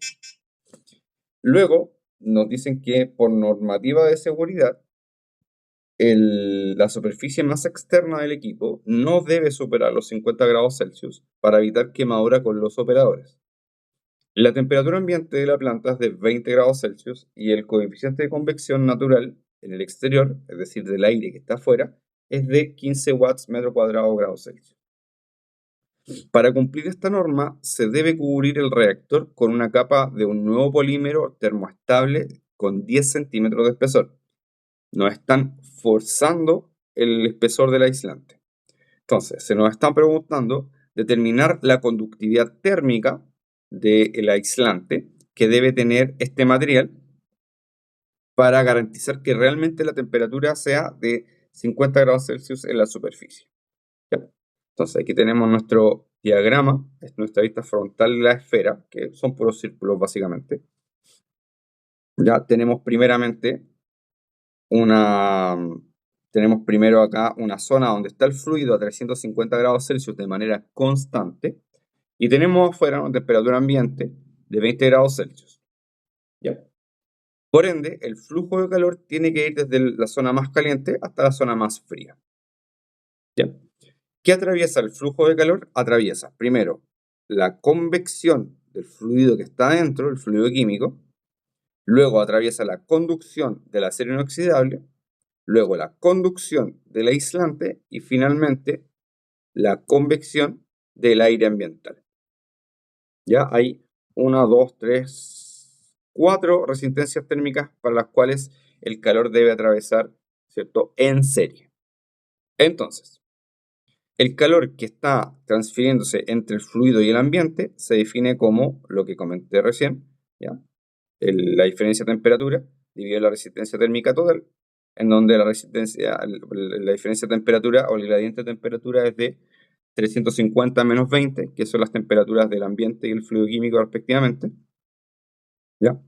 Luego nos dicen que por normativa de seguridad, la superficie más externa del equipo no debe superar los 50 grados Celsius para evitar quemadura con los operadores. La temperatura ambiente de la planta es de 20 grados Celsius y el coeficiente de convección natural en el exterior, es decir, del aire que está afuera, es de 15 watts metro cuadrado grados Celsius. Para cumplir esta norma, se debe cubrir el reactor con una capa de un nuevo polímero termoestable con 10 centímetros de espesor. Nos están forzando el espesor del aislante. Entonces, se nos están preguntando determinar la conductividad térmica del aislante que debe tener este material para garantizar que realmente la temperatura sea de 50 grados Celsius en la superficie. ¿Ya? Entonces, aquí tenemos nuestro diagrama, es nuestra vista frontal de la esfera, que son puros círculos básicamente. Ya tenemos tenemos primero acá una zona donde está el fluido a 350 grados Celsius de manera constante y tenemos afuera una temperatura ambiente de 20 grados Celsius. ¿Ya? Por ende, el flujo de calor tiene que ir desde la zona más caliente hasta la zona más fría. ¿Ya? ¿Qué atraviesa el flujo de calor? Atraviesa primero la convección del fluido que está adentro, el fluido químico, luego atraviesa la conducción del acero inoxidable, luego la conducción del aislante y finalmente la convección del aire ambiental. Ya hay 1, 2, 3, 4 resistencias térmicas para las cuales el calor debe atravesar, ¿cierto?, en serie. Entonces, el calor que está transfiriéndose entre el fluido y el ambiente se define como lo que comenté recién, ¿ya? La diferencia de temperatura dividido la resistencia térmica total, en donde la diferencia de temperatura o el gradiente de temperatura es de 350 menos 20, que son las temperaturas del ambiente y el fluido químico respectivamente. ¿Ya?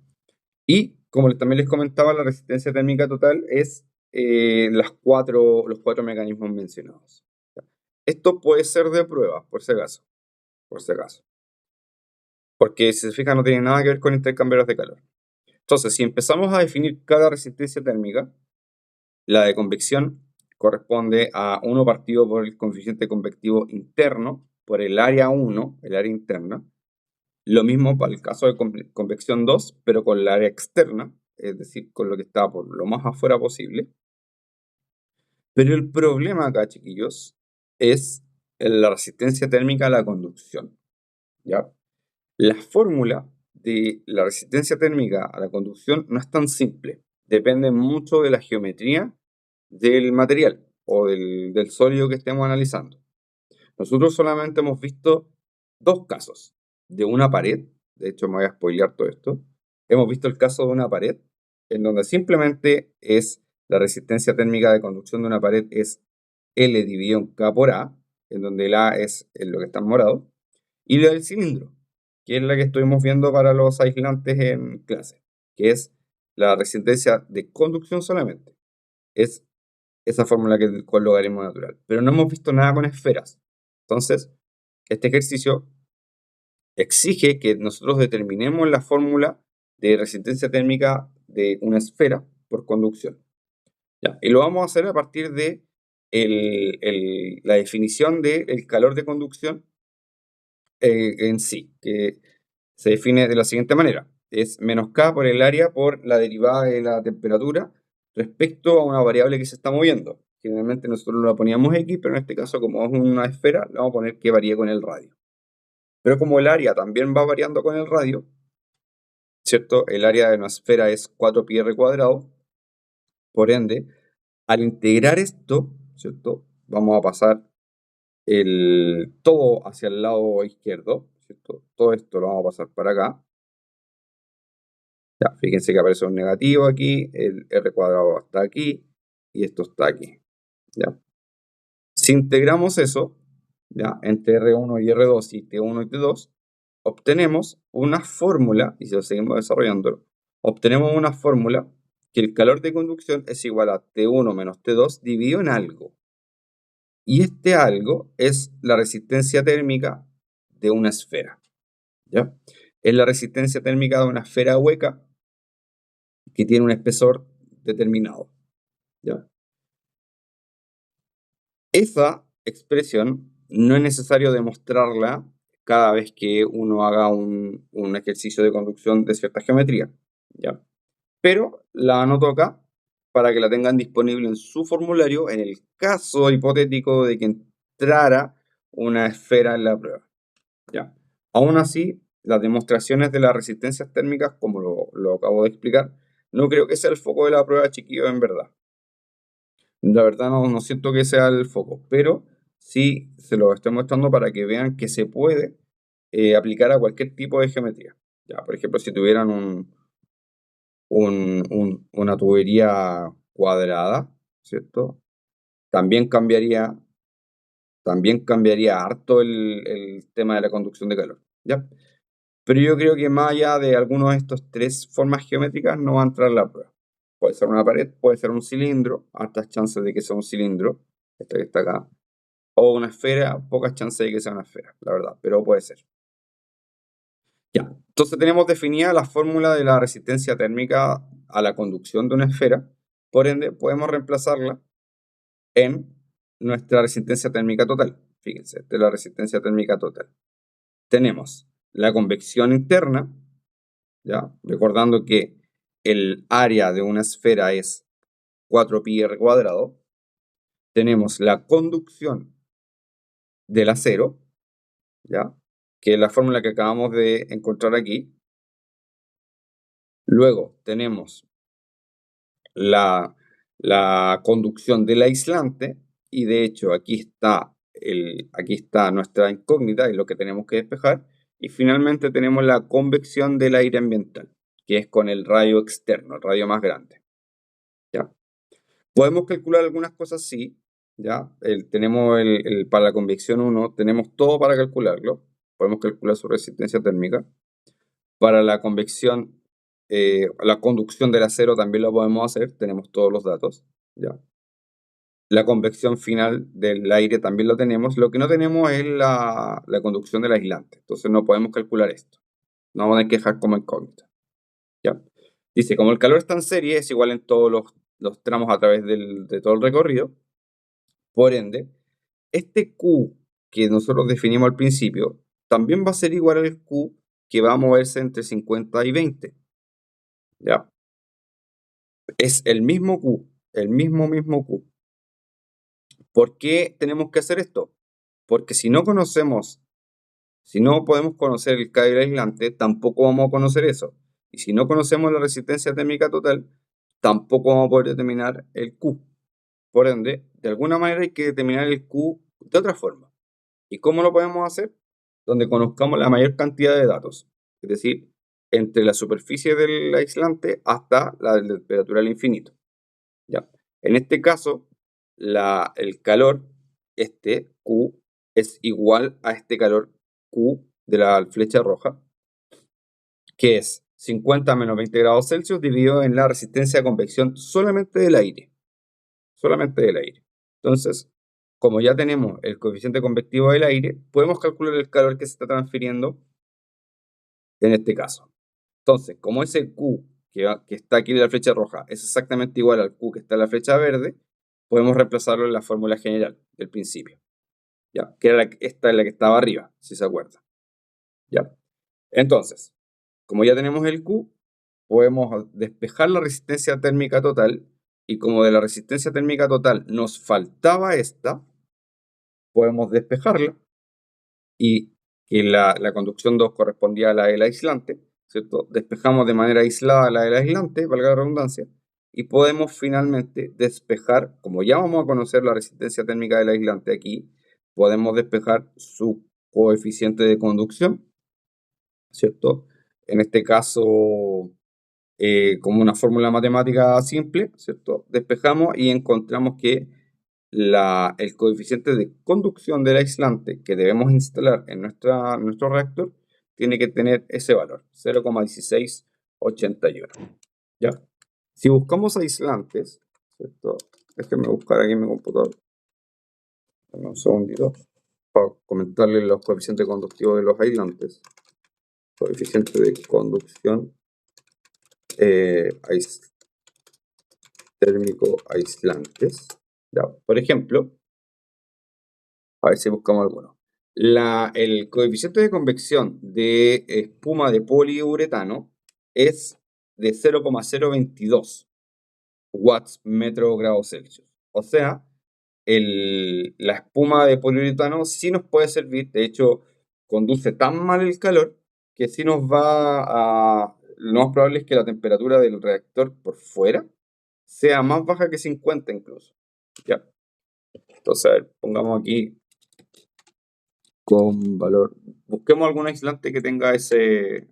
Y como también les comentaba, la resistencia térmica total es los cuatro mecanismos mencionados. ¿Ya? Esto puede ser de prueba, por si acaso. Porque si se fijan no tiene nada que ver con intercambiadores de calor. Entonces, si empezamos a definir cada resistencia térmica, la de convección corresponde a 1 partido por el coeficiente convectivo interno, por el área 1, el área interna. Lo mismo para el caso de convección 2, pero con el área externa, es decir, con lo que está por lo más afuera posible. Pero el problema acá, chiquillos, es la resistencia térmica a la conducción. ¿Ya? La fórmula de la resistencia térmica a la conducción no es tan simple. Depende mucho de la geometría del material o del sólido que estemos analizando. Nosotros solamente hemos visto 2 casos de una pared. De hecho, me voy a spoilear todo esto. Hemos visto el caso de una pared en donde simplemente es la resistencia térmica de conducción de una pared es L dividido en K por A, en donde el A es lo que está en morado, y la del cilindro, que es la que estuvimos viendo para los aislantes en clase, que es la resistencia de conducción solamente. Es esa fórmula con logaritmo natural. Pero no hemos visto nada con esferas. Entonces, este ejercicio exige que nosotros determinemos la fórmula de resistencia térmica de una esfera por conducción. ¿Ya? Y lo vamos a hacer a partir de la definición del calor de conducción en sí, que se define de la siguiente manera. Es menos K por el área por la derivada de la temperatura respecto a una variable que se está moviendo. Generalmente nosotros la poníamos X, pero en este caso, como es una esfera, le vamos a poner que varíe con el radio. Pero como el área también va variando con el radio, ¿cierto? El área de una esfera es 4πr², por ende, al integrar esto, ¿cierto? Vamos a pasar todo hacia el lado izquierdo, ¿cierto? Todo esto lo vamos a pasar para acá. Ya, fíjense que aparece un negativo aquí, el r² está aquí y esto está aquí. ¿Ya? Si integramos eso, ¿ya? Entre R1 y R2 y T1 y T2, obtenemos una fórmula, y si lo seguimos desarrollando, obtenemos una fórmula que el calor de conducción es igual a T1 menos T2 dividido en algo. Y este algo es la resistencia térmica de una esfera. ¿Ya? Es la resistencia térmica de una esfera hueca que tiene un espesor determinado. ¿Ya? Esa expresión no es necesario demostrarla cada vez que uno haga un ejercicio de conducción de cierta geometría. ¿Ya? Pero la anoto acá para que la tengan disponible en su formulario en el caso hipotético de que entrara una esfera en la prueba. ¿Ya? Aún así, las demostraciones de las resistencias térmicas, como lo acabo de explicar, no creo que sea el foco de la prueba, chiquillos, en verdad. La verdad no siento que sea el foco, pero sí se lo estoy mostrando para que vean que se puede aplicar a cualquier tipo de geometría. Ya, por ejemplo, si tuvieran una tubería cuadrada, ¿cierto? También cambiaría harto el tema de la conducción de calor, ¿ya? Pero yo creo que más allá de alguno de estos tres formas geométricas no va a entrar la prueba. Puede ser una pared, puede ser un cilindro, altas chances de que sea un cilindro, este que está acá, o una esfera, pocas chances de que sea una esfera, la verdad, pero puede ser. Ya, entonces tenemos definida la fórmula de la resistencia térmica a la conducción de una esfera, por ende podemos reemplazarla en nuestra resistencia térmica total. Fíjense, esta es la resistencia térmica total. Tenemos la convección interna, ¿ya? Recordando que el área de una esfera es 4πr². Tenemos la conducción del acero, ¿ya? Que es la fórmula que acabamos de encontrar aquí. Luego tenemos la conducción del aislante, y de hecho aquí está nuestra incógnita y lo que tenemos que despejar. Y finalmente tenemos la convección del aire ambiental, que es con el radio externo, el radio más grande. ¿Ya? Podemos calcular algunas cosas, sí. ¿Ya? Tenemos para la convección 1, tenemos todo para calcularlo. Podemos calcular su resistencia térmica. Para la convección, la conducción del acero también lo podemos hacer, tenemos todos los datos. ¿Ya? La convección final del aire también lo tenemos. Lo que no tenemos es la conducción del aislante. Entonces no podemos calcular esto. No vamos a tener que dejar como incógnita. ¿Ya? Dice, como el calor está en serie, es igual en todos los tramos a través de todo el recorrido. Por ende, este Q que nosotros definimos al principio, también va a ser igual al Q que va a moverse entre 50 y 20. ¿Ya? Es el mismo Q, el mismo Q. ¿Por qué tenemos que hacer esto? Porque si no podemos conocer el K del aislante, tampoco vamos a conocer eso. Y si no conocemos la resistencia térmica total, tampoco vamos a poder determinar el Q. Por ende, de alguna manera hay que determinar el Q de otra forma. ¿Y cómo lo podemos hacer? Donde conozcamos la mayor cantidad de datos. Es decir, entre la superficie del aislante hasta la temperatura al infinito. ¿Ya? En este caso, el calor, este Q, es igual a este calor Q de la flecha roja, que es 50 menos 20 grados Celsius dividido en la resistencia a convección solamente del aire. Solamente del aire. Entonces, como ya tenemos el coeficiente convectivo del aire, podemos calcular el calor que se está transfiriendo en este caso. Entonces, como ese Q que está aquí en la flecha roja es exactamente igual al Q que está en la flecha verde, podemos reemplazarlo en la fórmula general del principio. ¿Ya? Que era esta es la que estaba arriba, si se acuerdan. ¿Ya? Entonces, como ya tenemos el Q, podemos despejar la resistencia térmica total, y como de la resistencia térmica total nos faltaba esta, podemos despejarla, y que la conducción 2 correspondía a la del aislante, ¿cierto? Despejamos de manera aislada la del aislante, valga la redundancia, y podemos finalmente despejar, como ya vamos a conocer la resistencia térmica del aislante aquí, podemos despejar su coeficiente de conducción, ¿cierto? En este caso, como una fórmula matemática simple, ¿cierto? Despejamos y encontramos que el coeficiente de conducción del aislante que debemos instalar en nuestro reactor tiene que tener ese valor, 0,1681. ¿Ya? Si buscamos aislantes, ¿cierto? Déjenme buscar aquí en mi computador. Dame un segundito para comentarles los coeficientes conductivos de los aislantes. Coeficiente de conducción térmico aislantes. ¿Ya? Por ejemplo, a ver si buscamos alguno. El coeficiente de convección de espuma de poliuretano es de 0,022 watts metro grado Celsius. O sea, la espuma de poliuretano sí nos puede servir, de hecho, conduce tan mal el calor que sí nos va a... Lo más probable es que la temperatura del reactor por fuera sea más baja que 50 incluso. ¿Ya? Entonces, a ver, pongamos aquí con valor. Busquemos algún aislante que tenga ese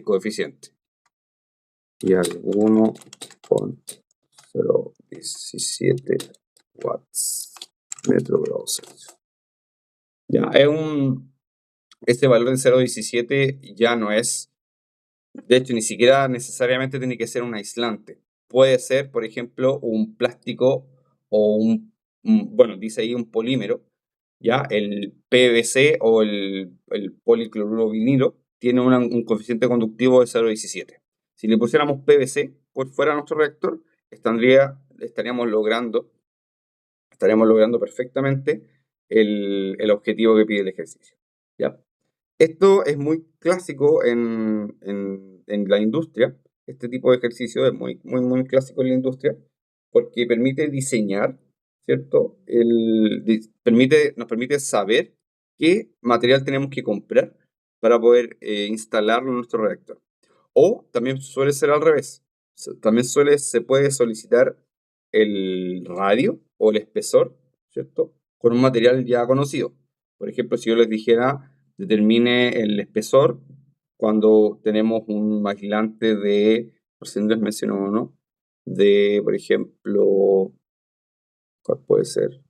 coeficiente. Y alguno con 0,17 watts metro grado Celsius. Ya, ese valor de 0,17 ya no es, de hecho, ni siquiera necesariamente tiene que ser un aislante. Puede ser, por ejemplo, un plástico o bueno, dice ahí un polímero, ¿ya? El PVC o el policloruro vinilo tiene un coeficiente conductivo de 0,17. Si le pusiéramos PVC por fuera de nuestro reactor, estaríamos logrando perfectamente el objetivo que pide el ejercicio, ¿ya? Esto es muy clásico en la industria. Este tipo de ejercicio es muy, muy, muy clásico en la industria porque permite diseñar, ¿cierto? Nos permite saber qué material tenemos que comprar para poder instalarlo en nuestro reactor. O también suele ser al revés. También se puede solicitar el radio o el espesor, ¿cierto? Con un material ya conocido. Por ejemplo, si yo les dijera, determine el espesor cuando tenemos un aislante por si no les menciono uno, por ejemplo, ¿cuál puede ser?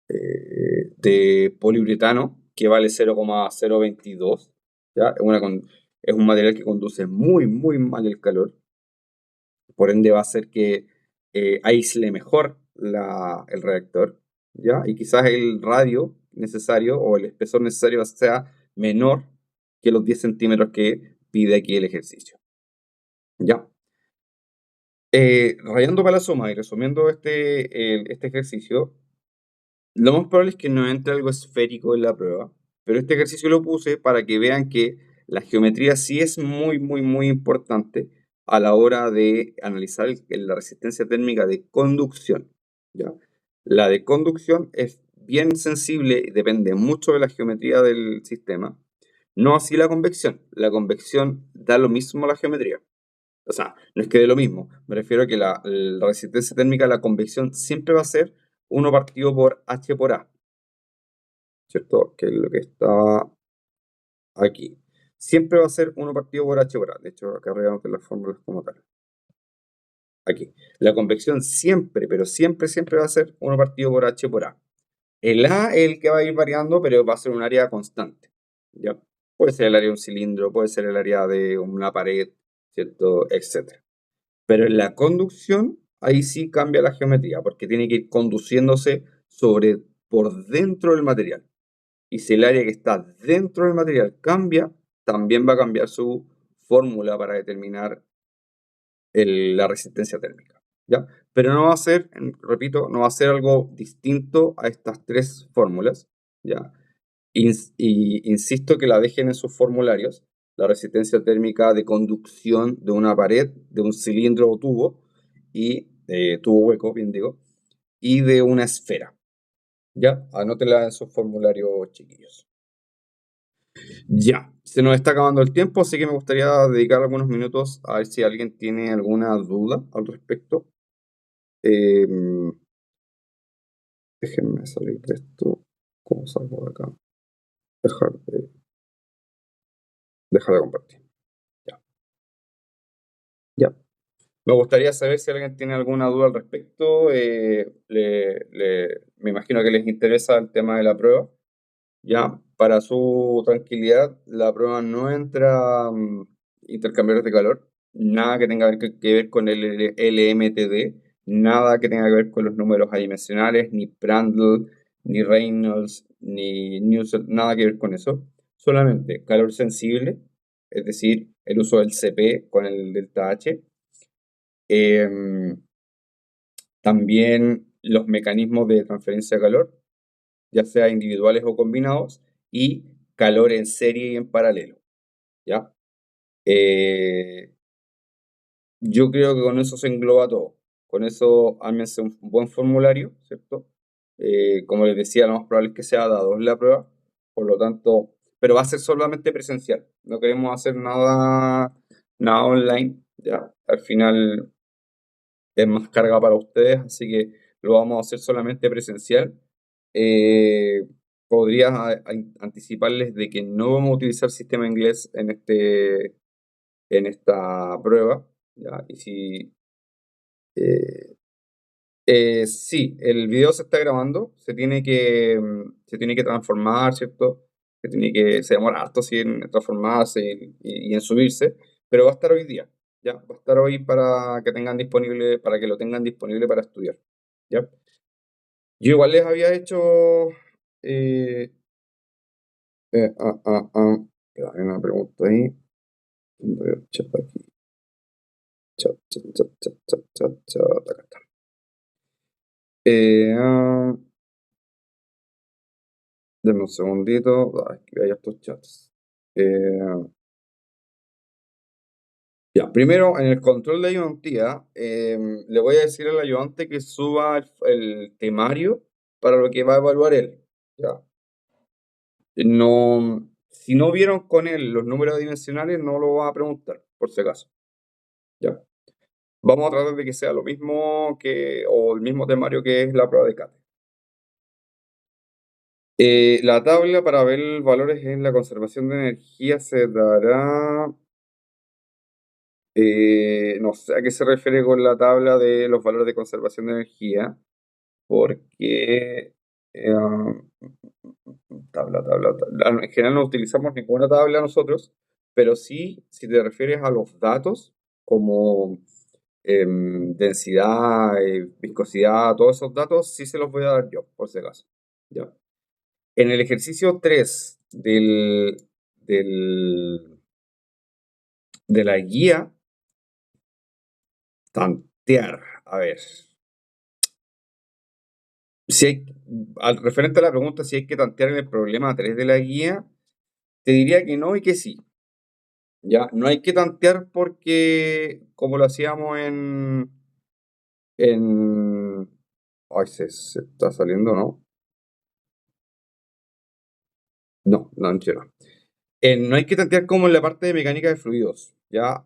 De poliuretano, que vale 0,022, ¿ya? Es un material que conduce muy, muy mal el calor, por ende va a hacer que aísle mejor el reactor, ¿ya? Y quizás el radio necesario o el espesor necesario sea menor que los 10 centímetros que pide aquí el ejercicio, ¿ya? Rayando para la suma y resumiendo este ejercicio, lo más probable es que no entre algo esférico en la prueba, pero este ejercicio lo puse para que vean que la geometría sí es muy, muy, muy importante a la hora de analizar la resistencia térmica de conducción, ¿ya? La de conducción es bien sensible y depende mucho de la geometría del sistema, no así la convección. La convección da lo mismo a la geometría. O sea, no es que dé lo mismo, me refiero a que la resistencia térmica de la convección siempre va a ser 1 partido por H por A, ¿cierto? Que es lo que está aquí. Siempre va a ser 1 partido por H por A. De hecho, acá arriba anoté las fórmulas como tal. Aquí. La convección siempre, pero siempre, siempre va a ser 1 partido por H por A. El A es el que va a ir variando, pero va a ser un área constante, ¿ya? Puede ser el área de un cilindro, puede ser el área de una pared, ¿cierto? Etcétera. Pero en la conducción, ahí sí cambia la geometría, porque tiene que ir conduciéndose por dentro del material. Y si el área que está dentro del material cambia, también va a cambiar su fórmula para determinar la resistencia térmica, ¿ya? Pero no va a ser, repito, no va a ser algo distinto a estas tres fórmulas, ¿ya? Y insisto que la dejen en sus formularios, la resistencia térmica de conducción de una pared, de un cilindro o tubo, y tubo hueco, bien digo, y de una esfera, ¿ya? Anótela en sus formularios, chiquillos. Ya, se nos está acabando el tiempo, así que me gustaría dedicar algunos minutos a ver si alguien tiene alguna duda al respecto. Déjenme salir de esto. ¿Cómo salgo de acá? Dejar de compartir. Ya, ya. Me gustaría saber si alguien tiene alguna duda al respecto. Me imagino que les interesa el tema de la prueba. Ya, para su tranquilidad, la prueba no entra intercambiadores de calor, nada que tenga que ver con el LMTD, nada que tenga que ver con los números adimensionales, ni Prandtl, ni Reynolds, ni Newton, nada que ver con eso. Solamente calor sensible, es decir, el uso del CP con el delta H. También los mecanismos de transferencia de calor, ya sea individuales o combinados, y calor en serie y en paralelo, ¿ya? Yo creo que con eso se engloba todo. Con eso ármense un buen formulario, ¿cierto? Como les decía, lo más probable es que sea dado en la prueba, por lo tanto, pero va a ser solamente presencial. No queremos hacer nada online, ¿ya? Al final es más carga para ustedes, así que lo vamos a hacer solamente presencial. Eh, Podría anticiparles de que no vamos a utilizar sistema inglés en esta prueba, ¿ya? Y si, eh, sí, el video se está grabando, se tiene que transformar, ¿cierto? Se demora harto sí, en transformarse y en subirse, pero va a estar hoy día, ¿ya? Va a estar hoy para que tengan disponible, para que lo tengan disponible para estudiar, ¿ya? Yo igual les había hecho, eh, eh, ah, ah, ah, hay una pregunta ahí, voy a chat aquí, chat, acá está. Eh, ah, Denme un segundito. Que hay estos chats. Ya, primero, en el control de ayudantía, le voy a decir al ayudante que suba el temario para lo que va a evaluar él. ¿Ya? No, si no vieron con él los números dimensionales, no lo va a preguntar, por si acaso. ¿Ya? Vamos a tratar de que sea lo mismo o el mismo temario que es la prueba de CATE. La tabla para ver valores en la conservación de energía se dará. No sé a qué se refiere con la tabla de los valores de conservación de energía, porque tabla. En general no utilizamos ninguna tabla nosotros, pero sí, si te refieres a los datos, como densidad, viscosidad, todos esos datos, sí se los voy a dar yo, por si acaso. ¿Ya? En el ejercicio 3 de la guía, tantear, a ver. Si hay, al referente a la pregunta si hay que tantear en el problema 3 de la guía, te diría que no y que sí. Ya, no hay que tantear porque como lo hacíamos en ay, se está saliendo, ¿no? No, no entiendo. No hay que tantear como en la parte de mecánica de fluidos. Ya,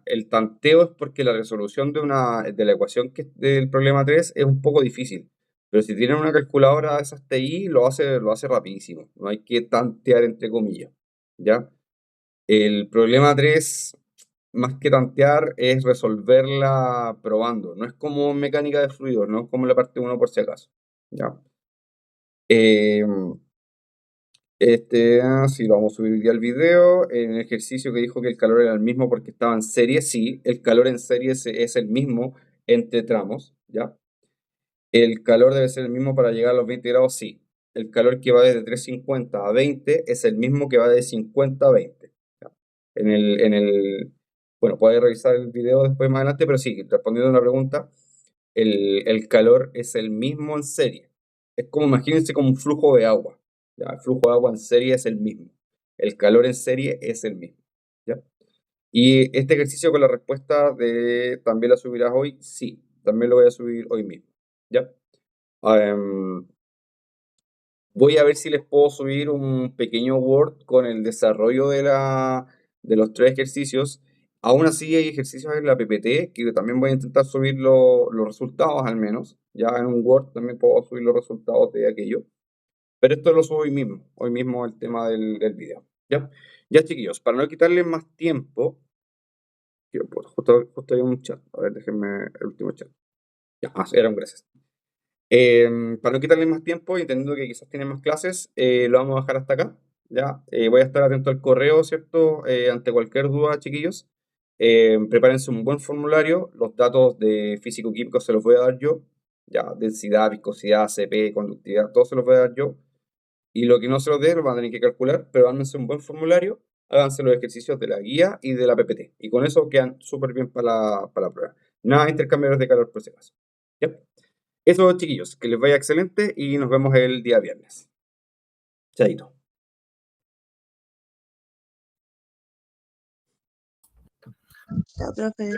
el tanteo es porque la resolución de la ecuación del problema 3 es un poco difícil. Pero si tienen una calculadora de esas TI, lo hace rapidísimo. No hay que tantear entre comillas. ¿Ya? El problema 3 más que tantear, es resolverla probando. No es como mecánica de fluidos, no es como la parte 1 por si acaso. ¿Ya? Eh, sí, lo vamos a subir hoy día al video. En el ejercicio que dijo que el calor era el mismo porque estaba en serie, sí, el calor en serie es el mismo entre tramos, ¿ya? El calor debe ser el mismo para llegar a los 20 grados, sí. El calor que va desde 350 a 20 es el mismo que va de 50 a 20, ¿ya? bueno, puedes revisar el video después más adelante, pero sí, respondiendo a la pregunta, el calor es el mismo en serie. Es como, imagínense como un flujo de agua. ¿Ya? El flujo de agua en serie es el mismo. El calor en serie es el mismo. ¿Ya? Y este ejercicio con la respuesta de ¿también la subirás hoy? Sí, también lo voy a subir hoy mismo. ¿Ya? Em, Voy a ver si les puedo subir un pequeño Word con el desarrollo de los tres ejercicios. Aún así hay ejercicios en la PPT que también voy a intentar subir los resultados al menos. Ya en un Word también puedo subir los resultados de aquello. Pero esto lo subo hoy mismo el tema del video. ¿Ya? Ya chiquillos, para no quitarles más tiempo, pues, justo hay un chat. A ver, déjenme el último chat. Ya, era un gracias. Para no quitarle más tiempo y entendiendo que quizás tienen más clases, lo vamos a dejar hasta acá. ¿Ya? Voy a estar atento al correo, ¿cierto? Ante cualquier duda, chiquillos. Prepárense un buen formulario. Los datos de físico-químico se los voy a dar yo. Ya, densidad, viscosidad, CP, conductividad, todo se los voy a dar yo. Y lo que no se los dé lo van a tener que calcular, pero háganse un buen formulario, háganse los ejercicios de la guía y de la PPT. Y con eso quedan súper bien para la prueba. Nada de intercambiadores de calor por si acaso. ¿Ya? Eso, chiquillos, que les vaya excelente y nos vemos el día viernes. Chaito. Chao, profe.